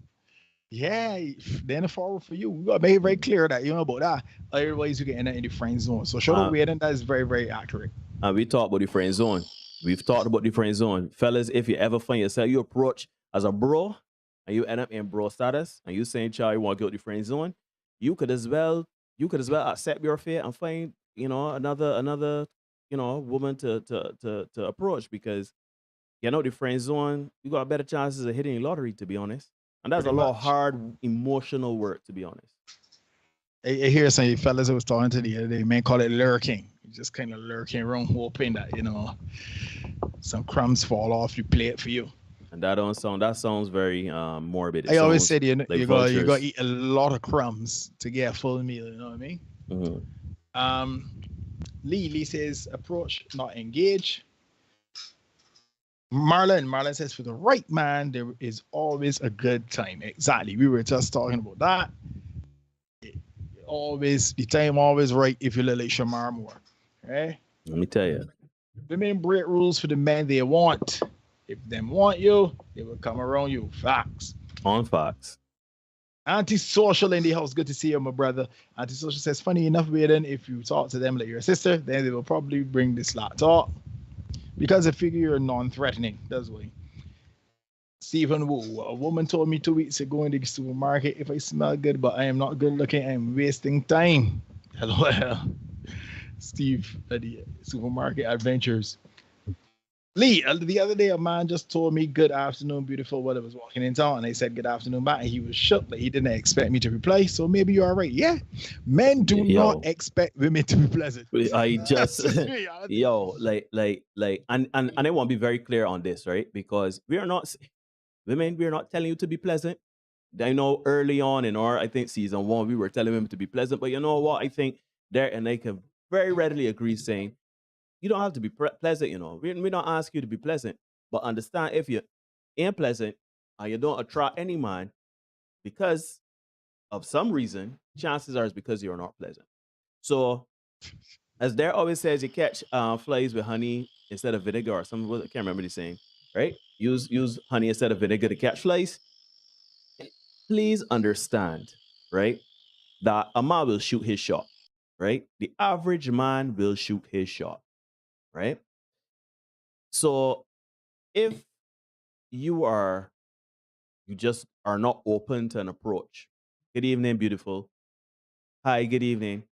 yeah, then forward for you. We gotta make it very clear that you know about that. Otherwise, you get in the friend zone. So show the way, and that is very, very accurate. And we talked about the friend zone. We've talked about the friend zone. Fellas, if you ever find yourself, you approach as a bro and you end up in bro status and you saying, child, you want to go to the friend zone, you could as well accept your fate and find, another, woman to approach, because the friend zone, you got better chances of hitting the lottery, to be honest. And that's Pretty a lot of much. hard emotional work, to be honest. I hear some of you fellas I was talking to the other day, man, call it lurking. Just kind of lurking around, hoping that, some crumbs fall off your plate for you. And that sounds very morbid. I always said, you like you gotta eat a lot of crumbs to get a full meal, you know what I mean? Lee says, approach, not engage. Marlon says, for the right man, there is always a good time. Exactly. We were just talking about that. The time always right if you look like Shamar Moore. Right? Let me tell you. Women break rules for the man they want. If them want you, they will come around you. Facts. On Fox. Antisocial in the house. Good to see you, my brother. Antisocial says, funny enough, Waden, if you talk to them like your sister, then they will probably bring this lot talk. Because I figure you're non-threatening. That's why. Stephen Wu, a woman told me 2 weeks ago in the supermarket, if I smell good, but I am not good looking, I'm wasting time. Hello, Steve at the supermarket adventures. Lee, the other day, a man just told me, good afternoon, beautiful, while I was walking in town, and I said, good afternoon back, and he was shocked that he didn't expect me to reply, so maybe you are right. Yeah, men do not expect women to be pleasant. I just, and I want to be very clear on this, right? Because we're not telling you to be pleasant. I know early on in I think season 1, we were telling women to be pleasant, but you know what? I think and they can very readily agree saying, you don't have to be pleasant, We don't ask you to be pleasant, but understand if you ain't pleasant and you don't attract any man because of some reason, chances are it's because you're not pleasant. So, as there always says, you catch flies with honey instead of vinegar, or something. I can't remember the saying, right? Use honey instead of vinegar to catch flies. Please understand, right, that a man will shoot his shot, right? The average man will shoot his shot. Right? So if you just are not open to an approach. Good evening, beautiful. Hi, good evening.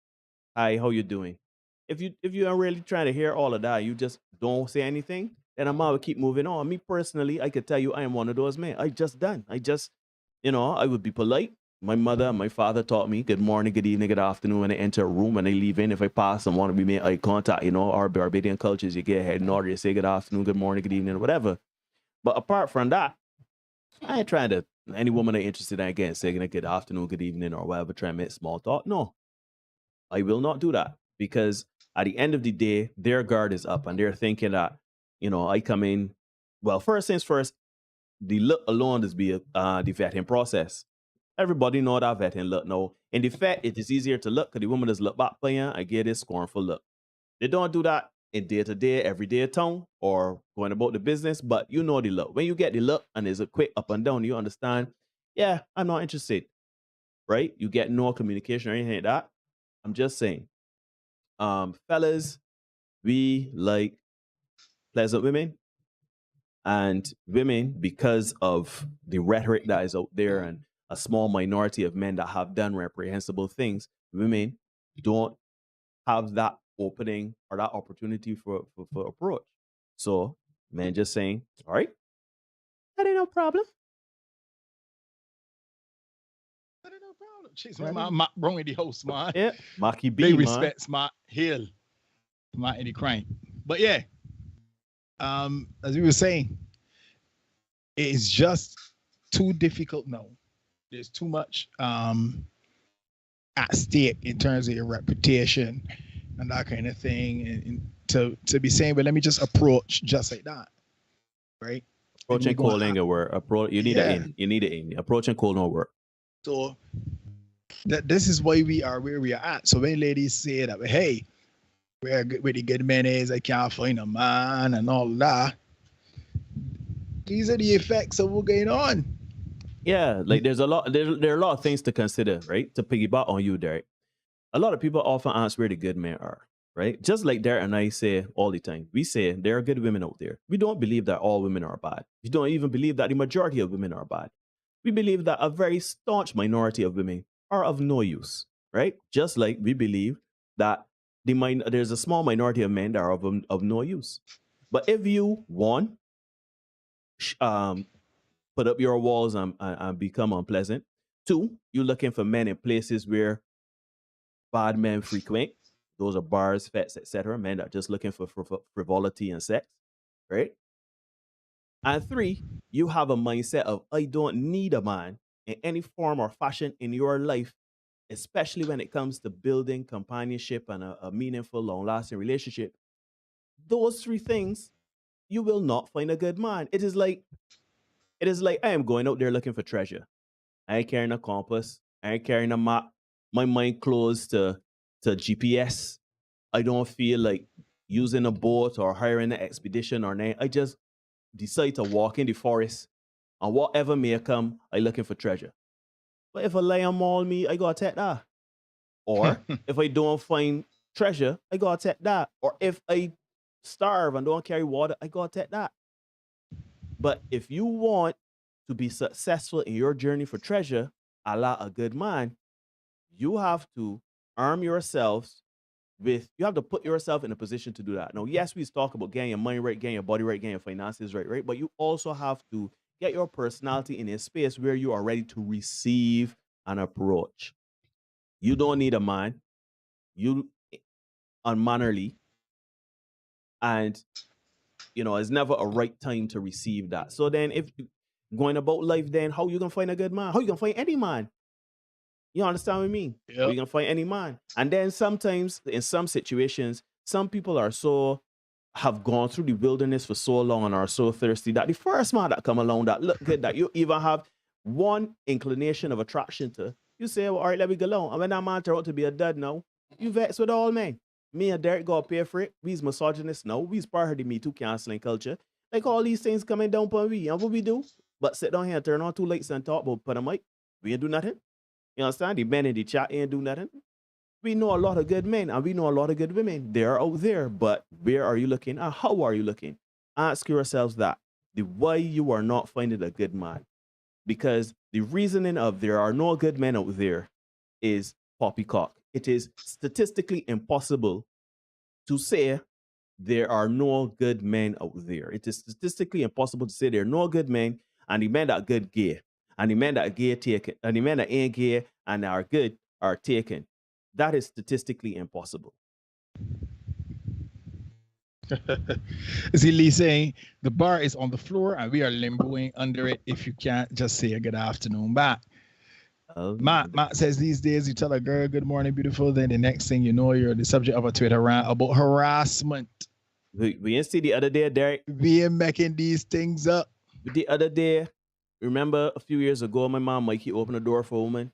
Hi, how you doing? If you are really trying to hear all of that, you just don't say anything, then I might keep moving on. Me personally, I could tell you I am one of those men. I would be polite. My mother and my father taught me good morning, good evening, good afternoon when I enter a room, when I leave in. If I pass and want to be made eye contact, our Barbadian cultures, you get ahead and order, you say good afternoon, good morning, good evening, whatever. But apart from that, I ain't trying to, any woman I'm interested in, again, saying good afternoon, good evening, or whatever, try and make small talk. No, I will not do that, because at the end of the day, their guard is up and they're thinking that, I come in, well, first things first, the look alone is the vetting process. Everybody know that vetting look now. In the fact, it is easier to look because the woman does look back for you and get this scornful look. They don't do that in day-to-day, everyday tone or going about the business, but you know the look. When you get the look and there's a quick up and down, you understand, yeah, I'm not interested, right? You get no communication or anything like that. I'm just saying, fellas, we like pleasant women. And women, because of the rhetoric that is out there and a small minority of men that have done reprehensible things, women don't have that opening or that opportunity for approach. So, men just saying, all right, that ain't no problem. That ain't no problem. Jeez, man, Matt Brown in the house, man. Yeah, Mackie B, Big man. respects Matt Hill, Matt in the crime. But yeah, As we were saying, it's just too difficult now. There's too much at stake in terms of your reputation and that kind of thing, and to be saying, but let me just approach just like that, right? And Approaching we're cold gonna ain't gonna work. You need an yeah. in. You need an in. Approaching cold don't work. So that this is why we are where we are at. So when ladies say that, hey, where the good man is, I can't find a man and all that. These are the effects of what's going on. Yeah, like there are a lot of things to consider, right? To piggyback on you, Derek. A lot of people often ask where the good men are, right? Just like Derek and I say all the time, we say there are good women out there. We don't believe that all women are bad. We don't even believe that the majority of women are bad. We believe that a very staunch minority of women are of no use, right? Just like we believe that there's a small minority of men that are of no use. But if you, one, put up your walls and become unpleasant, two, you're looking for men in places where bad men frequent. Those are bars, fetes, etc. Men that are just looking for frivolity and sex, right? And three, you have a mindset of I don't need a man in any form or fashion in your life, especially when it comes to building companionship and a meaningful, long-lasting relationship. Those three things, you will not find a good man. It is like I am going out there looking for treasure. I ain't carrying a compass. I ain't carrying a map. My mind closed to GPS. I don't feel like using a boat or hiring an expedition or anything. I just decide to walk in the forest and whatever may come, I looking for treasure. But if a lion maul me, I gotta take that. Or if I don't find treasure, I gotta take that. Or if I starve and don't carry water, I gotta take that. But if you want to be successful in your journey for treasure, a la a good man, you have to arm yourselves you have to put yourself in a position to do that. Now, yes, we talk about getting your money right, getting your body right, getting your finances right, right? But you also have to get your personality in a space where you are ready to receive an approach. You don't need a man. You unmannerly, and it's never a right time to receive that. So then, if going about life, then how you gonna find a good man? How you gonna find any man? You understand what I mean? Or Yep. you can find any man. And then sometimes in some situations, some people have gone through the wilderness for so long and are so thirsty that the first man that come along that look good, that you even have one inclination of attraction to, you say, well, all right, let me go along. And when that man turn out to be a dud now, you vex with all men. Me and Derek got to pay for it. We's misogynists now. We's part of the Me Too canceling culture. Like all these things coming down upon we. And what we do? But sit down here and turn on two lights and talk about put a mic. We ain't do nothing. You understand? The men in the chat ain't do nothing. We know a lot of good men and we know a lot of good women. They're out there, but where are you looking and how are you looking? Ask yourselves that. The why you are not finding a good man. Because the reasoning of there are no good men out there is poppycock. It is statistically impossible to say there are no good men out there. It is statistically impossible to say there are no good men and the men that are good gay. And the men that are gay taken. And the men that ain't gay and are good are taken. That is statistically impossible. See, Lee saying the bar is on the floor and we are limboing under it. If you can't just say a good afternoon back. Matt says these days you tell a girl good morning, beautiful, then the next thing you know, you're the subject of a Twitter rant about harassment. We didn't see the other day, Derek. We are making these things up. The other day, remember a few years ago, my mom Mikey opened a door for a woman.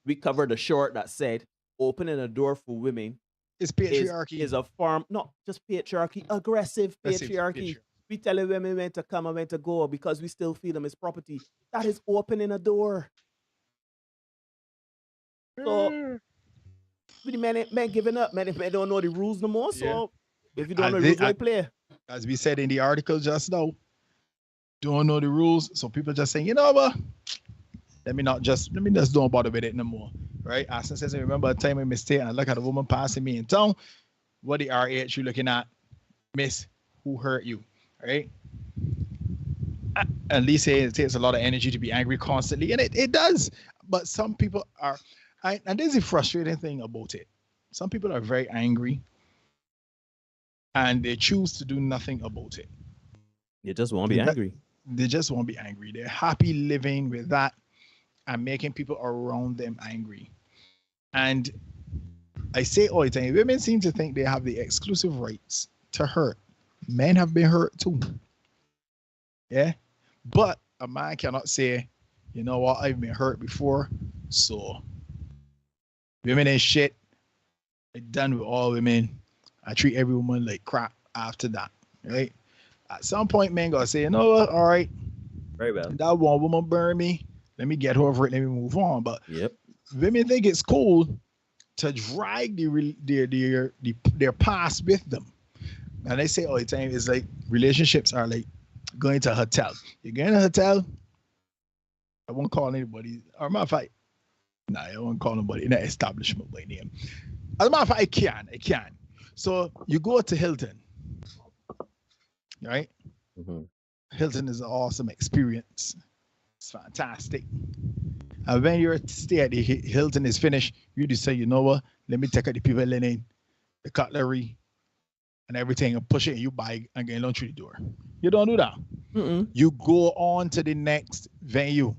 We covered a short that said opening a door for women is patriarchy. Is a form, not just patriarchy, aggressive patriarchy. We telling women when to come and when to go because we still feel them as property. That is opening a door. So the men giving up. Men don't know the rules no more. So if you don't know the rules, why play? As we said in the article just now, don't know the rules. So people just saying, you know what? Let me just don't bother with it no more. Right? Aston says, I remember a time I mistake and I look at a woman passing me in town. What the RH you looking at? Miss, who hurt you? Right? At least it takes a lot of energy to be angry constantly. And it does. But some people are, and there's a frustrating thing about it. Some people are very angry and they choose to do nothing about it. You just won't be angry. They just won't be angry. They're happy living with that and making people around them angry. And I say all the time, women seem to think they have the exclusive rights to hurt. Men have been hurt too. Yeah. But a man cannot say, you know what, I've been hurt before, so women ain't shit. I'm done with all women. I treat every woman like crap after that. Right? At some point, men gotta say, you know what, all right, Very well. that one woman burned me. Let me get over it. Let me move on. But Yep. women think it's cool to drag their past with them. And they say all the time, it's like relationships are like going to a hotel. You get in a hotel, I won't call anybody, or matter of fact, nah, I won't call nobody in that establishment by name. As a matter of fact, I can. So you go to Hilton, right? Mhm. Hilton is an awesome experience. It's fantastic. And when your stay at the Hilton is finished, you just say, you know what? Let me take out the people linen, the cutlery, and everything, and push it, and you buy and get lunch through the door. You don't do that. Mm-mm. You go on to the next venue,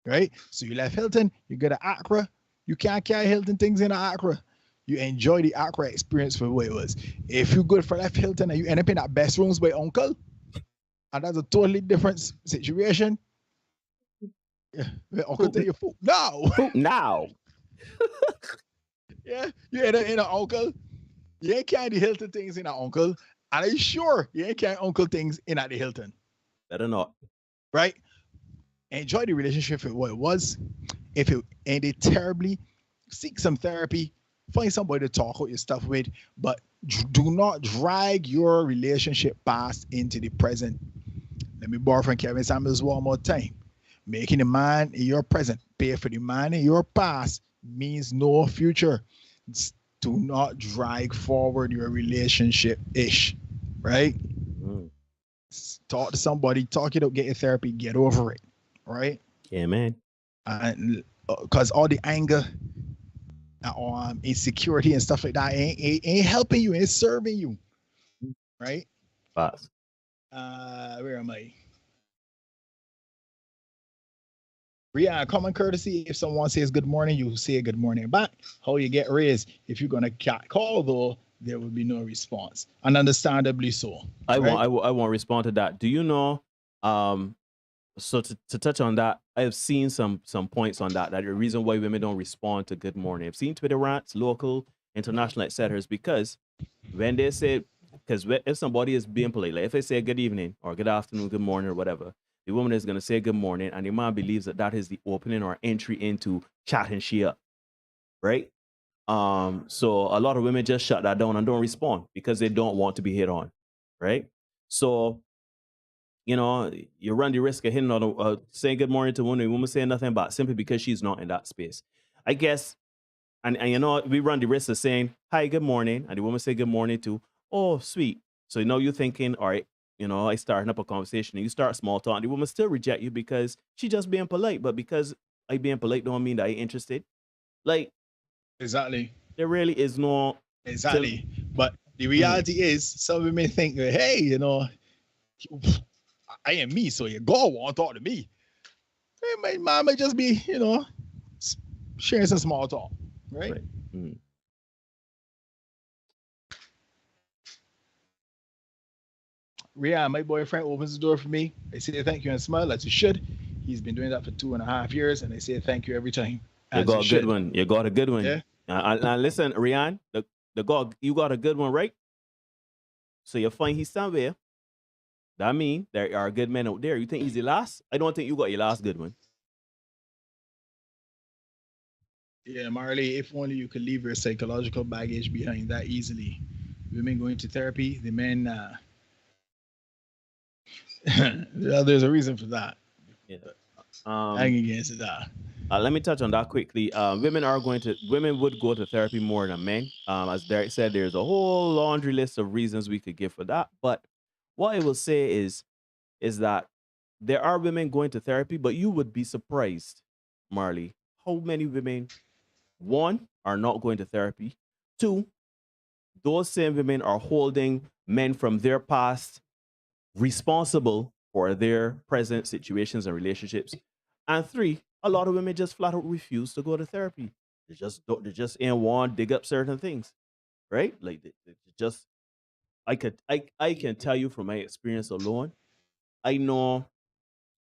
right? So you left Hilton, you go to Accra. You can't carry Hilton things in Accra. You enjoy the Accra experience for what it was. If you go for left Hilton and you end up in that best rooms by Uncle, and that's a totally different situation. Yeah, Uncle tell you, food. No. Now. Yeah, you end up in an Uncle. You ain't carrying the Hilton things in an Uncle. And are you sure you ain't carrying Uncle things in at the Hilton? Better not. Right? Enjoy the relationship for what it was. If it ended terribly, seek some therapy. Find somebody to talk about your stuff with, but do not drag your relationship past into the present. Let me borrow from Kevin Samuels one more time. Making the man in your present pay for the man in your past means no future. Do not drag forward your relationship ish, right? Mm. Talk to somebody, talk it out, get your therapy, get over it, right? Yeah, man. And because all the anger, insecurity and stuff like that ain't helping you, ain't serving you, right? Fast. Where am I? Yeah, common courtesy. If someone says good morning, you say good morning back. How you get raised? If you're gonna call though, there will be no response, and understandably so. I right? won't respond to that. Do you know? So to touch on that, I have seen some points on that. That the reason why women don't respond to good morning. I've seen Twitter rants, local, international, etc. is because when they say, because if somebody is being polite, like if they say good evening or good afternoon, good morning or whatever, the woman is going to say good morning, and the man believes that that is the opening or entry into chatting she up, right? So a lot of women just shut that down and don't respond because they don't want to be hit on, right? So you know, you run the risk of hitting on saying good morning to a woman saying nothing about simply because she's not in that space. I guess, and you know, we run the risk of saying hi, good morning, and the woman say good morning too. Oh, sweet. So you know, you're thinking, all right, you know, I starting up a conversation, and you start small talk, and the woman still reject you because she just being polite. But because I being polite don't mean that I interested. Like Exactly. there really is no Exactly. But the reality is, some women think, hey, you know, I am me, so your girl won't talk to me. Hey, my mom might just be, you know, sharing some small talk, right? Mm. Yeah, my boyfriend opens the door for me. I say thank you and smile as you should. He's been doing that for 2.5 years, and I say thank you every time. You got a good one. You got a good one. Yeah. Now listen, Rian, you got a good one, right? So you find he's somewhere. That mean there are good men out there. You think he's the last? I don't think you got your last good one. Yeah, Marley, if only you could leave your psychological baggage behind that easily. Women going to therapy, the men, there's a reason for that. Yeah. Hang against that. Let me touch on that quickly. Women would go to therapy more than men. As Derek said, there's a whole laundry list of reasons we could give for that. But what I will say is that there are women going to therapy, but you would be surprised, Marley, how many women, one, are not going to therapy, two, those same women are holding men from their past responsible for their present situations and relationships. And three, a lot of women just flat out refuse to go to therapy. They just don't. They just ain't want to dig up certain things, right? Like they just. I can tell you from my experience alone. I know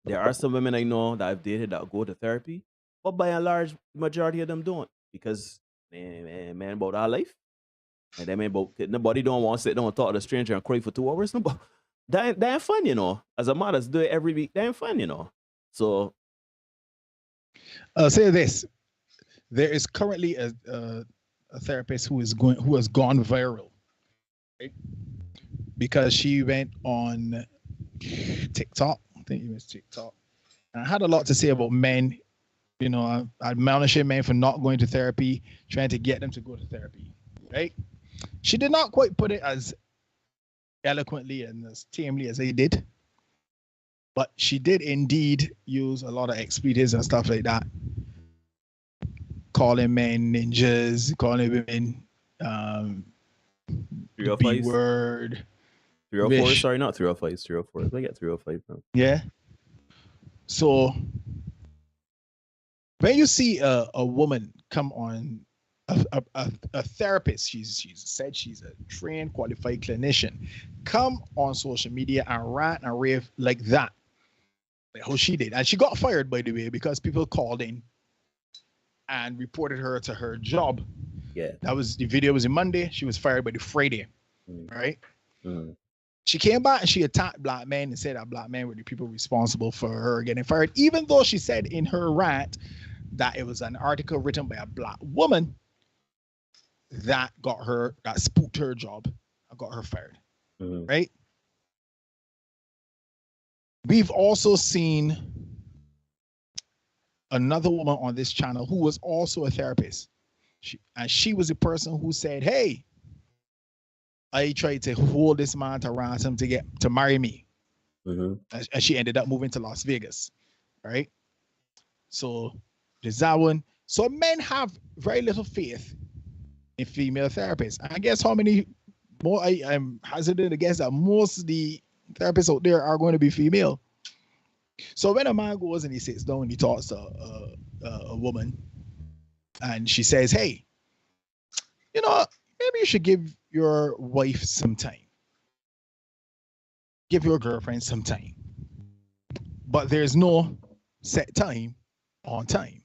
there are some women I know that I've dated that go to therapy, but by and large, majority of them don't because man about our life. And that man about nobody don't want to sit down and talk to a stranger and cry for 2 hours. No, that ain't fun, you know. As a mothers do it every week, that ain't fun, you know. So I'll say this: there is currently a therapist who has gone viral, right? Because she went on TikTok. I think it was TikTok, and I had a lot to say about men. You know, admonishing men for not going to therapy, trying to get them to go to therapy, right? She did not quite put it as eloquently and as tamely as they did, but she did indeed use a lot of expletives and stuff like that, calling men ninjas, calling women 305s, B word. 304. Wish. Sorry, not 305s, 304. I get 305 now. Yeah. So when you see a woman come on, a therapist, she's said she's a trained, qualified clinician, come on social media and rant and rave like that, like how she did, and she got fired, by the way, because people called in and reported her to her job. Yeah. That was the video was on Monday. She was fired by the Friday, right? Mm. She came back and she attacked black men and said that black men were the people responsible for her getting fired, even though she said in her rant that it was an article written by a black woman that spooked her job and got her fired, right? We've also seen another woman on this channel who was also a therapist. She was the person who said, hey, I tried to hold this man to ransom to marry me. And she ended up moving to Las Vegas, right? So there's that one. So men have very little faith in female therapists. I guess how many more I'm hazarding to guess that most of the therapists out there are going to be female. So when a man goes and he sits down and he talks to a woman and she says, hey, you know, maybe you should give your wife some time. Give your girlfriend some time. But there's no set time on time.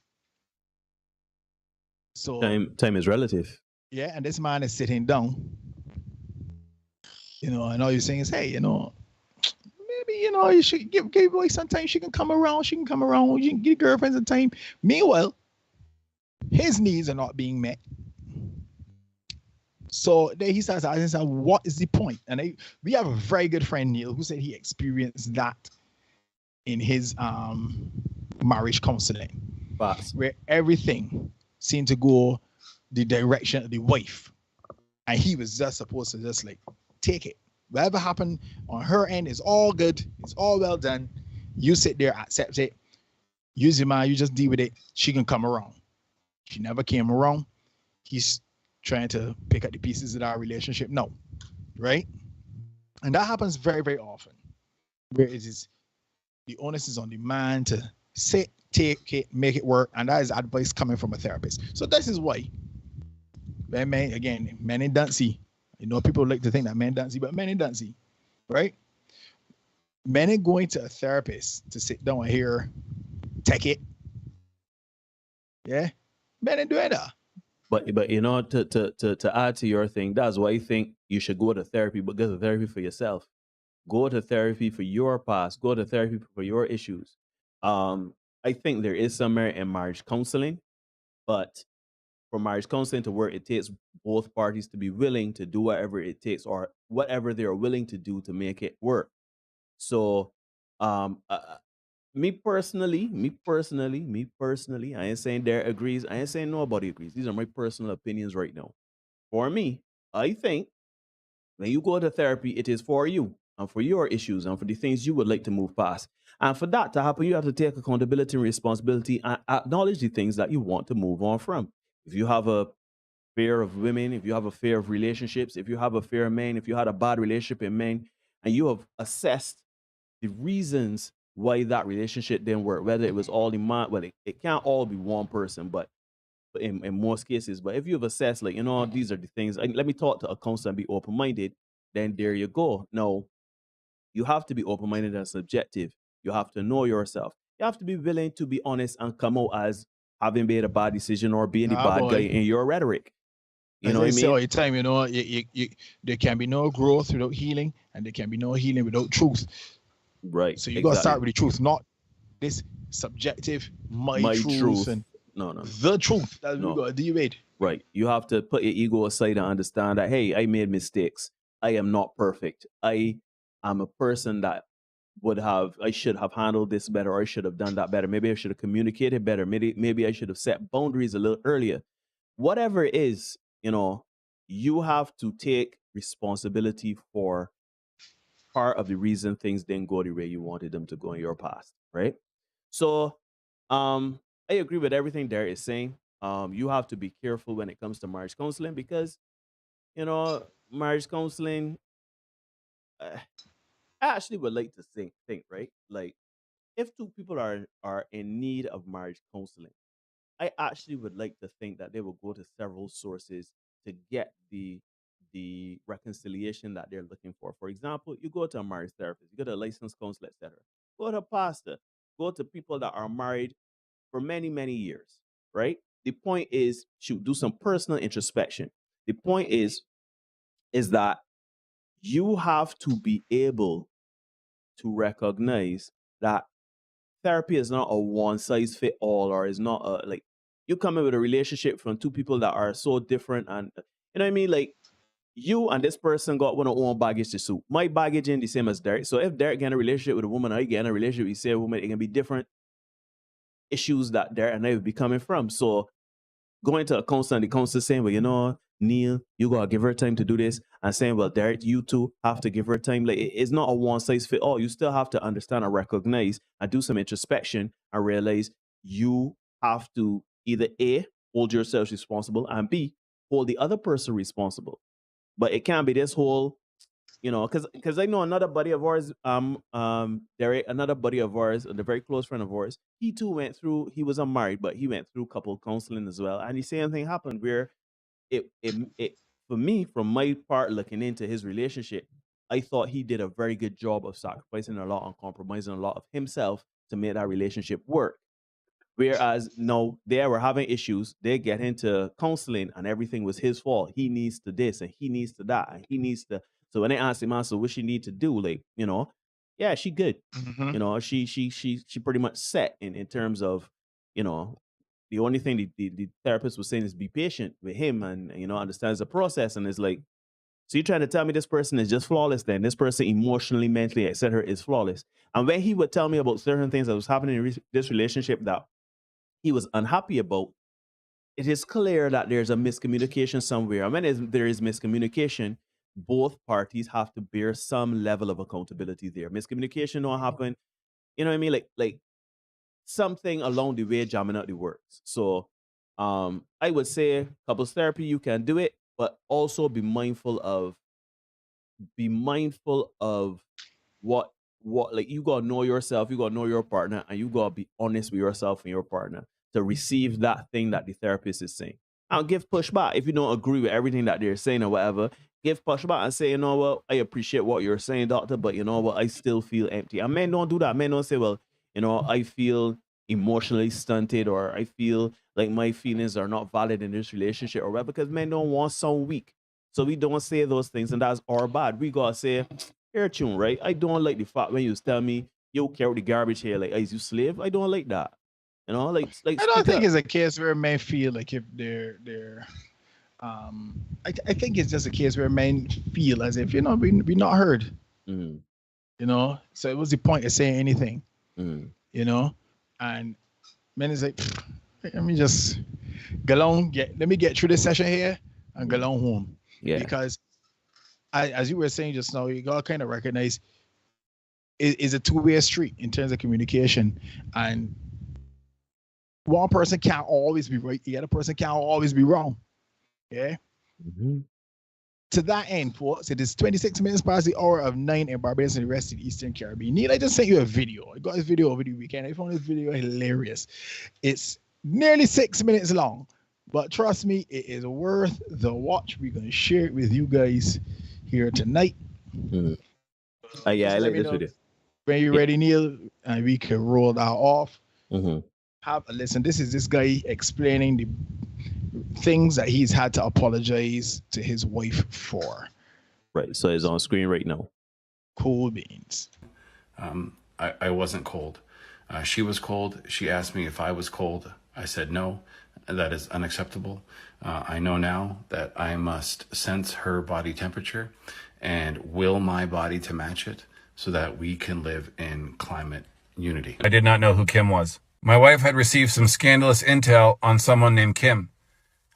So time is relative. Yeah, and this man is sitting down. You know, and all you're saying is, hey, you know, maybe, you know, you should give your wife some time. She can come around. You can give girlfriend some time. Meanwhile, his needs are not being met. So then he starts asking himself, what is the point? And we have a very good friend, Neil, who said he experienced that in his marriage counseling, where everything seemed to go the direction of the wife. And he was just supposed to just like take it. Whatever happened on her end is all good. It's all well done. You sit there, accept it. Use your mind. You just deal with it. She can come around. She never came around. He's trying to pick up the pieces of our relationship. No, right? And that happens very, very often. Where it is the onus is on the man to sit, take it, make it work. And that is advice coming from a therapist. So this is why men ain't dancey. You know, people like to think that men dancey, but men ain't dancey, right? Men ain't going to a therapist to sit down and hear, take it. Yeah, men ain't doing that. But you know, to add to your thing, that's why I think you should go to therapy, but go to therapy for yourself. Go to therapy for your past. Go to therapy for your issues. I think there is some merit in marriage counseling, but for marriage counseling to work, it takes both parties to be willing to do whatever it takes or whatever they are willing to do to make it work. So, me personally, I ain't saying Derek agrees. I ain't saying nobody agrees. These are my personal opinions right now. For me, I think when you go to therapy, it is for you and for your issues and for the things you would like to move past. And for that to happen, you have to take accountability and responsibility and acknowledge the things that you want to move on from. If you have a fear of women, if you have a fear of relationships, if you have a fear of men, if you had a bad relationship in men, and you have assessed the reasons why that relationship didn't work, whether it was all in mind, well, it can't all be one person, but in most cases. But if you've assessed, like, these are the things, let me talk to a counselor and be open minded, then there you go. Now, you have to be open minded and subjective. You have to know yourself. You have to be willing to be honest and come out as having made a bad decision or being the Ah, bad guy boy. in your rhetoric. You As know what I I say all mean? the time, there can be no growth without healing, and there can be no healing without truth. Right. So you got to Exactly. start with the truth, not this subjective, my My truth, truth. and No, no, the truth. That's what no. we got to deal with. Right. You have to put your ego aside and understand that, hey, I made mistakes. I am not perfect. I am a person that I should have handled this better, or I should have done that better. Maybe I should have communicated better. Maybe I should have set boundaries a little earlier. Whatever it is, you have to take responsibility for part of the reason things didn't go the way you wanted them to go in your past, right? So, I agree with everything Derek is saying. You have to be careful when it comes to marriage counseling because, marriage counseling, I actually would like to think, right? Like, if two people are in need of marriage counseling, I actually would like to think that they will go to several sources to get the reconciliation that they're looking for. For example, you go to a marriage therapist, you go to a licensed counselor, etc. Go to a pastor, go to people that are married for many, many years, right? The point is to do some personal introspection. The point is that you have to be able to recognize that therapy is not a one size fit all, or is not a like you come in with a relationship from two people that are so different, and you know what I mean, like you and this person got one of own baggage to suit. My baggage ain't the same as Derek. So if Derek get in a relationship with a woman, I get in a relationship with say a woman, it can be different issues that Derek and I will be coming from. So going to a counselor and the counselor saying, well, Neil, you gotta give her time to do this, and saying, well, Derek, you two have to give her time. Like it's not a one size fit all. You still have to understand and recognize and do some introspection and realize you have to either A, hold yourself responsible, and B, hold the other person responsible. But it can't be this whole, because I know another buddy of ours, Derek, another buddy of ours, a very close friend of ours, he too went through, he was unmarried, but he went through couple counseling as well. And the same thing happened where it for me, from my part looking into his relationship, I thought he did a very good job of sacrificing a lot and compromising a lot of himself to make that relationship work. Whereas no, they were having issues. They get into counseling and everything was his fault. He needs to this and he needs to that and he needs to. So when they asked him, so what she need to do, like, yeah, she good. Mm-hmm. She pretty much set in terms of, you know, the only thing the therapist was saying is be patient with him and understands the process, and it's like, so you're trying to tell me this person is just flawless then? This person emotionally, mentally, etc. is flawless. And when he would tell me about certain things that was happening in this relationship that he was unhappy about, it is clear that there's a miscommunication somewhere. And when there is miscommunication, both parties have to bear some level of accountability there. Miscommunication don't happen, you know what I mean? Like something along the way jamming out the works. So I would say couples therapy, you can do it, but also be mindful of what like you gotta know yourself, you gotta know your partner, and you gotta be honest with yourself and your partner to receive that thing that the therapist is saying. And give pushback if you don't agree with everything that they're saying or whatever. Give pushback and say, you know what, I appreciate what you're saying, doctor, but you know what, I still feel empty. And men don't do that. Men don't say, well, I feel emotionally stunted, or I feel like my feelings are not valid in this relationship or whatever, because men don't want sound weak. So we don't say those things, and that's our bad. We gotta say, here, tune, right? I don't like the fact when you tell me, yo, carry the garbage here, like, is you slave? I don't like that. Like I don't speak think up. it's a case where men feel like if they're I think it's just a case where men feel as if we're not heard. Mm, So it was the point of saying anything. mm, And men is like, "Pfft, let me just let me get through this session here and go on home." yeah. Because as you were saying just now, you gotta kind of recognize it's a two-way street in terms of communication, and one person can't always be right, the other person can't always be wrong. Yeah. Mhm. To that end, folks, it is 26 minutes past the hour of 9 in Barbados and the rest of the Eastern Caribbean. Neil, I just sent you a video. I got this video over the weekend. I found this video hilarious. It's nearly 6 minutes long, but trust me, it is worth the watch. We're going to share it with you guys here tonight. Yeah, I Just let like me this know video. when you're Yeah. ready, Neil, and we can roll that off. Hmm. Have a listen. This is this guy explaining the things that he's had to apologize to his wife for. Right. So it's on screen right now. Cool beans. I wasn't cold. She was cold. She asked me if I was cold. I said no. That is unacceptable. I know now that I must sense her body temperature and will my body to match it so that we can live in climate unity. I did not know who Kim was. My wife had received some scandalous intel on someone named Kim.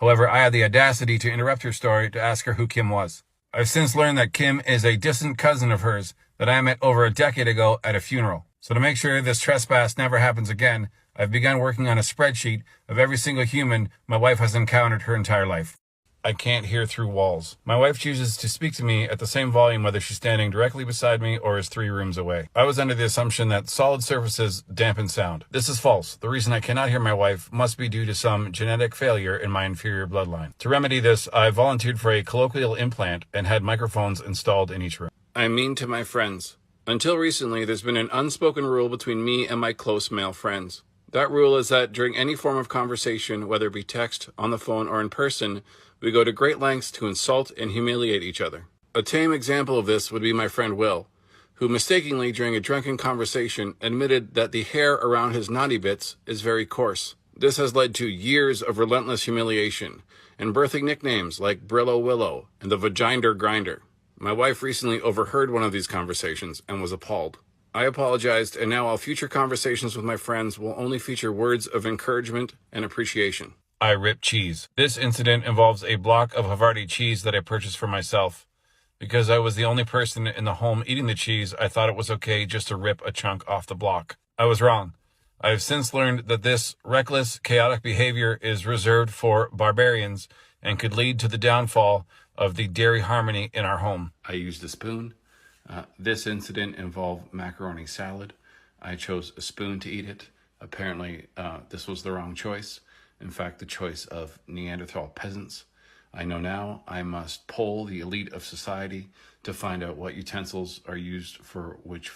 However, I had the audacity to interrupt her story to ask her who Kim was. I've since learned that Kim is a distant cousin of hers that I met over a decade ago at a funeral. So to make sure this trespass never happens again, I've begun working on a spreadsheet of every single human my wife has encountered her entire life. I can't hear through walls. My wife chooses to speak to me at the same volume whether she's standing directly beside me or is 3 rooms away. I was under the assumption that solid surfaces dampen sound. This is false. The reason I cannot hear my wife must be due to some genetic failure in my inferior bloodline. To remedy this, I volunteered for a colloquial implant and had microphones installed in each room. I mean to my friends. Until recently, there's been an unspoken rule between me and my close male friends. That rule is that during any form of conversation, whether it be text, on the phone, or in person, we go to great lengths to insult and humiliate each other. A tame example of this would be my friend Will, who mistakenly during a drunken conversation admitted that the hair around his naughty bits is very coarse. This has led to years of relentless humiliation and birthing nicknames like Brillo Willow and the Vaginder Grinder. My wife recently overheard one of these conversations and was appalled. I apologized, and now all future conversations with my friends will only feature words of encouragement and appreciation. I rip cheese. This incident involves a block of Havarti cheese that I purchased for myself. Because I was the only person in the home eating the cheese, I thought it was okay just to rip a chunk off the block. I was wrong. I have since learned that this reckless, chaotic behavior is reserved for barbarians and could lead to the downfall of the dairy harmony in our home. I used a spoon. This incident involved macaroni salad. I chose a spoon to eat it. Apparently, this was the wrong choice. In fact, the choice of Neanderthal peasants. I know now I must poll the elite of society to find out what utensils are used for which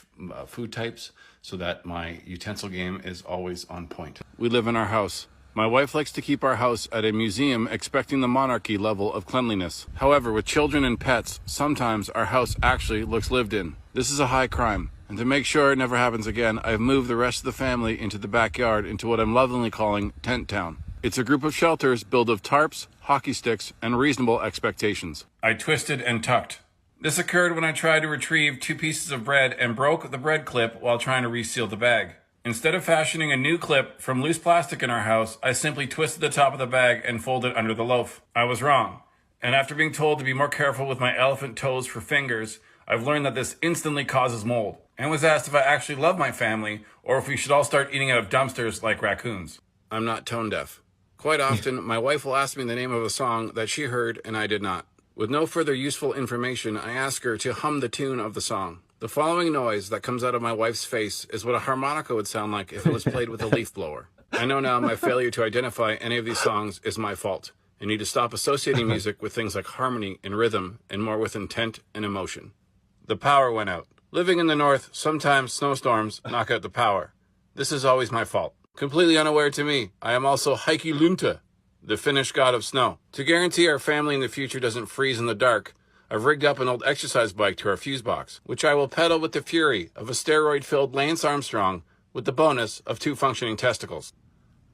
food types so that my utensil game is always on point. We live in our house. My wife likes to keep our house at a museum expecting the monarchy level of cleanliness. However, with children and pets, sometimes our house actually looks lived in. This is a high crime. And to make sure it never happens again, I've moved the rest of the family into the backyard into what I'm lovingly calling Tent Town. It's a group of shelters built of tarps, hockey sticks, and reasonable expectations. I twisted and tucked. This occurred when I tried to retrieve 2 pieces of bread and broke the bread clip while trying to reseal the bag. Instead of fashioning a new clip from loose plastic in our house, I simply twisted the top of the bag and folded under the loaf. I was wrong. And after being told to be more careful with my elephant toes for fingers, I've learned that this instantly causes mold. And was asked if I actually love my family or if we should all start eating out of dumpsters like raccoons. I'm not tone deaf. Quite often, my wife will ask me the name of a song that she heard and I did not. With no further useful information, I ask her to hum the tune of the song. The following noise that comes out of my wife's face is what a harmonica would sound like if it was played with a leaf blower. I know now my failure to identify any of these songs is my fault. I need to stop associating music with things like harmony and rhythm and more with intent and emotion. The power went out. Living in the north, sometimes snowstorms knock out the power. This is always my fault. Completely unaware to me, I am also Heikki Lunta, the Finnish god of snow. To guarantee our family in the future doesn't freeze in the dark, I've rigged up an old exercise bike to our fuse box, which I will pedal with the fury of a steroid-filled Lance Armstrong with the bonus of 2 functioning testicles.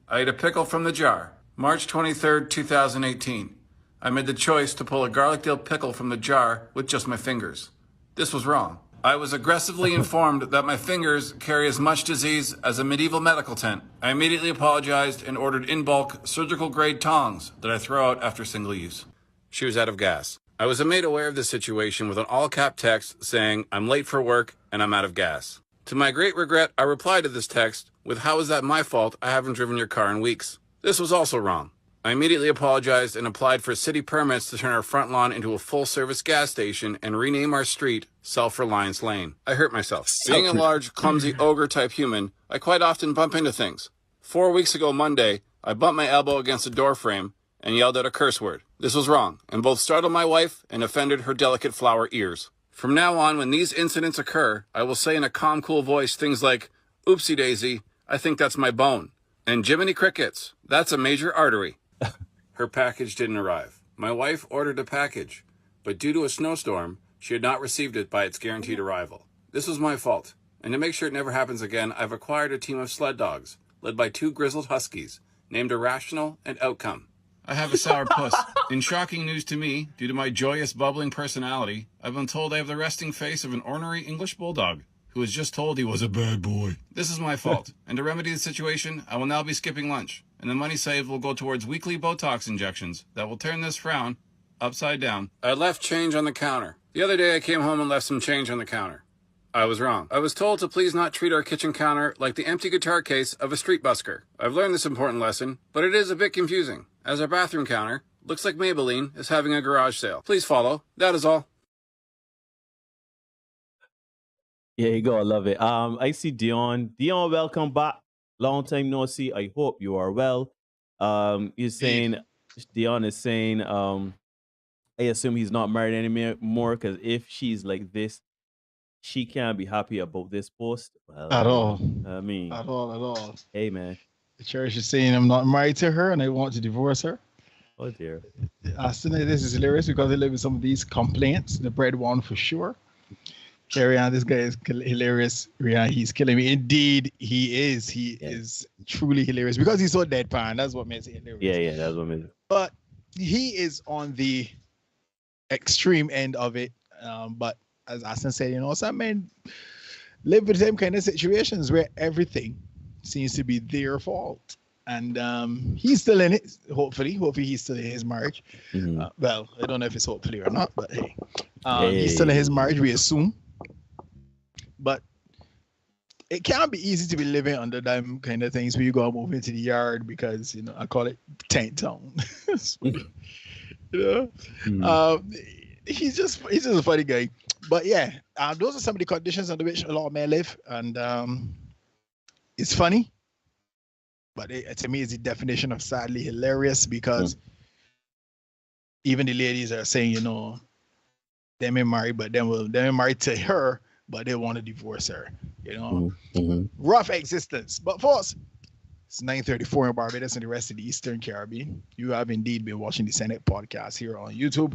I ate a pickle from the jar. March 23rd, 2018. I made the choice to pull a garlic dill pickle from the jar with just my fingers. This was wrong. I was aggressively informed that my fingers carry as much disease as a medieval medical tent. I immediately apologized and ordered in bulk surgical-grade tongs that I throw out after single use. She was out of gas. I was made aware of the situation with an all-cap text saying, "I'm late for work and I'm out of gas." To my great regret, I replied to this text with, "How is that my fault? I haven't driven your car in weeks." This was also wrong. I immediately apologized and applied for city permits to turn our front lawn into a full-service gas station and rename our street Self-Reliance Lane. I hurt myself. Being a large, clumsy, ogre-type human, I quite often bump into things. 4 weeks ago Monday, I bumped my elbow against a door frame and yelled out a curse word. This was wrong, and both startled my wife and offended her delicate flower ears. From now on, when these incidents occur, I will say in a calm, cool voice things like, "Oopsie daisy, I think that's my bone," and "Jiminy crickets, that's a major artery." Her package didn't arrive. My wife ordered a package, but due to a snowstorm, she had not received it by its guaranteed arrival. This was my fault, and to make sure it never happens again, I've acquired a team of sled dogs, led by 2 grizzled huskies, named Irrational and Outcome. I have a sour puss. In shocking news to me, due to my joyous, bubbling personality, I've been told I have the resting face of an ornery English bulldog, who was just told he was a bad boy. This is my fault, and to remedy the situation, I will now be skipping lunch, and the money saved will go towards weekly Botox injections that will turn this frown upside down. I left change on the counter. The other day I came home and left some change on the counter. I was wrong. I was told to please not treat our kitchen counter like the empty guitar case of a street busker. I've learned this important lesson, but it is a bit confusing, as our bathroom counter looks like Maybelline is having a garage sale. Please follow. That is all. Yeah, you go. I love it. I see Dion. Dion, welcome back. Long time no see. I hope you are well. You're saying Dion is saying, I assume he's not married anymore because if she's like this, she can't be happy about this post. Well, At all. I mean, At all. hey man. The church is saying I'm not married to her and I want to divorce her. Oh dear. I still think this is hilarious because they live with some of these complaints. The bread one for sure. Carry on. This guy is hilarious. Rihanna, he's killing me. Indeed, he is. He is truly hilarious because he's so deadpan. That's what makes it hilarious. Yeah, that's what makes it. But he is on the extreme end of it. But as Aston said, some men live with the same kind of situations where everything seems to be their fault. And he's still in it, hopefully. Hopefully he's still in his marriage. Mm-hmm. Well, I don't know if it's hopefully or not, but hey. He's still in his marriage, we assume. But it can't be easy to be living under them kind of things where you go and move into the yard because, I call it tent town. He's just a funny guy. But yeah, those are some of the conditions under which a lot of men live. And it's funny. But to me, it's the definition of sadly hilarious because even the ladies are saying, they may marry, but they're married to her, but they want to divorce her. Rough existence. But for us, it's 9:34 in Barbados and the rest of the Eastern Caribbean. You have indeed been watching the Senate podcast here on YouTube.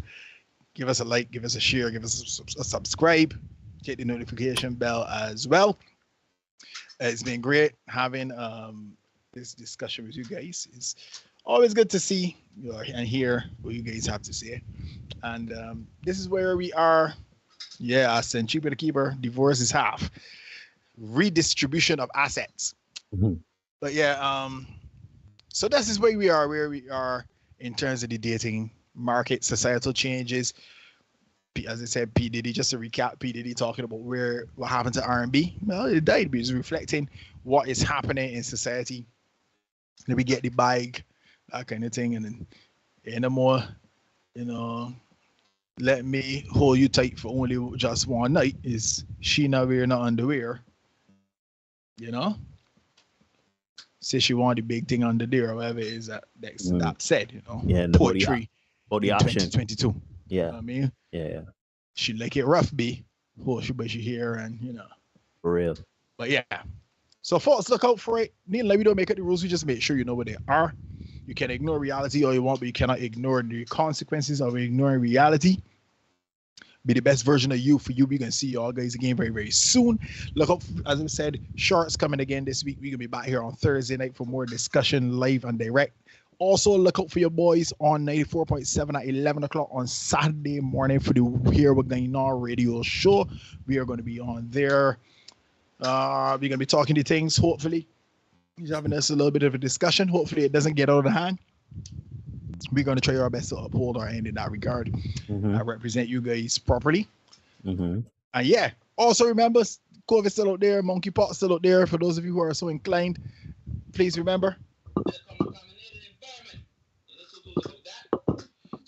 Give us a like, give us a share, give us a subscribe, hit the notification bell as well. It's been great having this discussion with you guys. It's always good to see and hear what you guys have to say. And this is where we are. Yeah, I said cheaper to keeper. Divorce is half. Redistribution of assets. Mm-hmm. But yeah, so this is where we are in terms of the dating market, societal changes. As I said, P. Diddy, just to recap, P. Diddy talking about what happened to R&B. Well, it died, but it's reflecting what is happening in society. Then we get the bag, that kind of thing, and then no more, let me hold you tight for only just one night is she not wearing no underwear, say she want the big thing under there or whatever it is that said, poetry for the option 2022. Yeah, you know what I mean, yeah, she like it rough, be she but she here and for real. But yeah, so folks, look out for it. We don't make it the rules, we just make sure you know what they are. You can ignore reality all you want, but you cannot ignore the consequences of ignoring reality. Be the best version of you for you. We're going to see y'all guys again very, very soon. Look up, as I said, shorts coming again this week. We're going to be back here on Thursday night for more discussion live and direct. Also, look out for your boys on 94.7 at 11 o'clock on Saturday morning for the Here We're Going On radio show. We are going to be on there. We're going to be talking to things, hopefully. He's having us a little bit of a discussion. Hopefully it doesn't get out of hand. We're going to try our best to uphold our end in that regard. I represent you guys properly. And yeah, also remember, COVID still out there, monkeypox still out there. For those of you who are so inclined, please remember.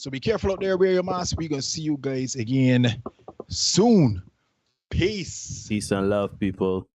So be careful out there, wear your mask. We're gonna see you guys again soon. Peace. Peace and love, people.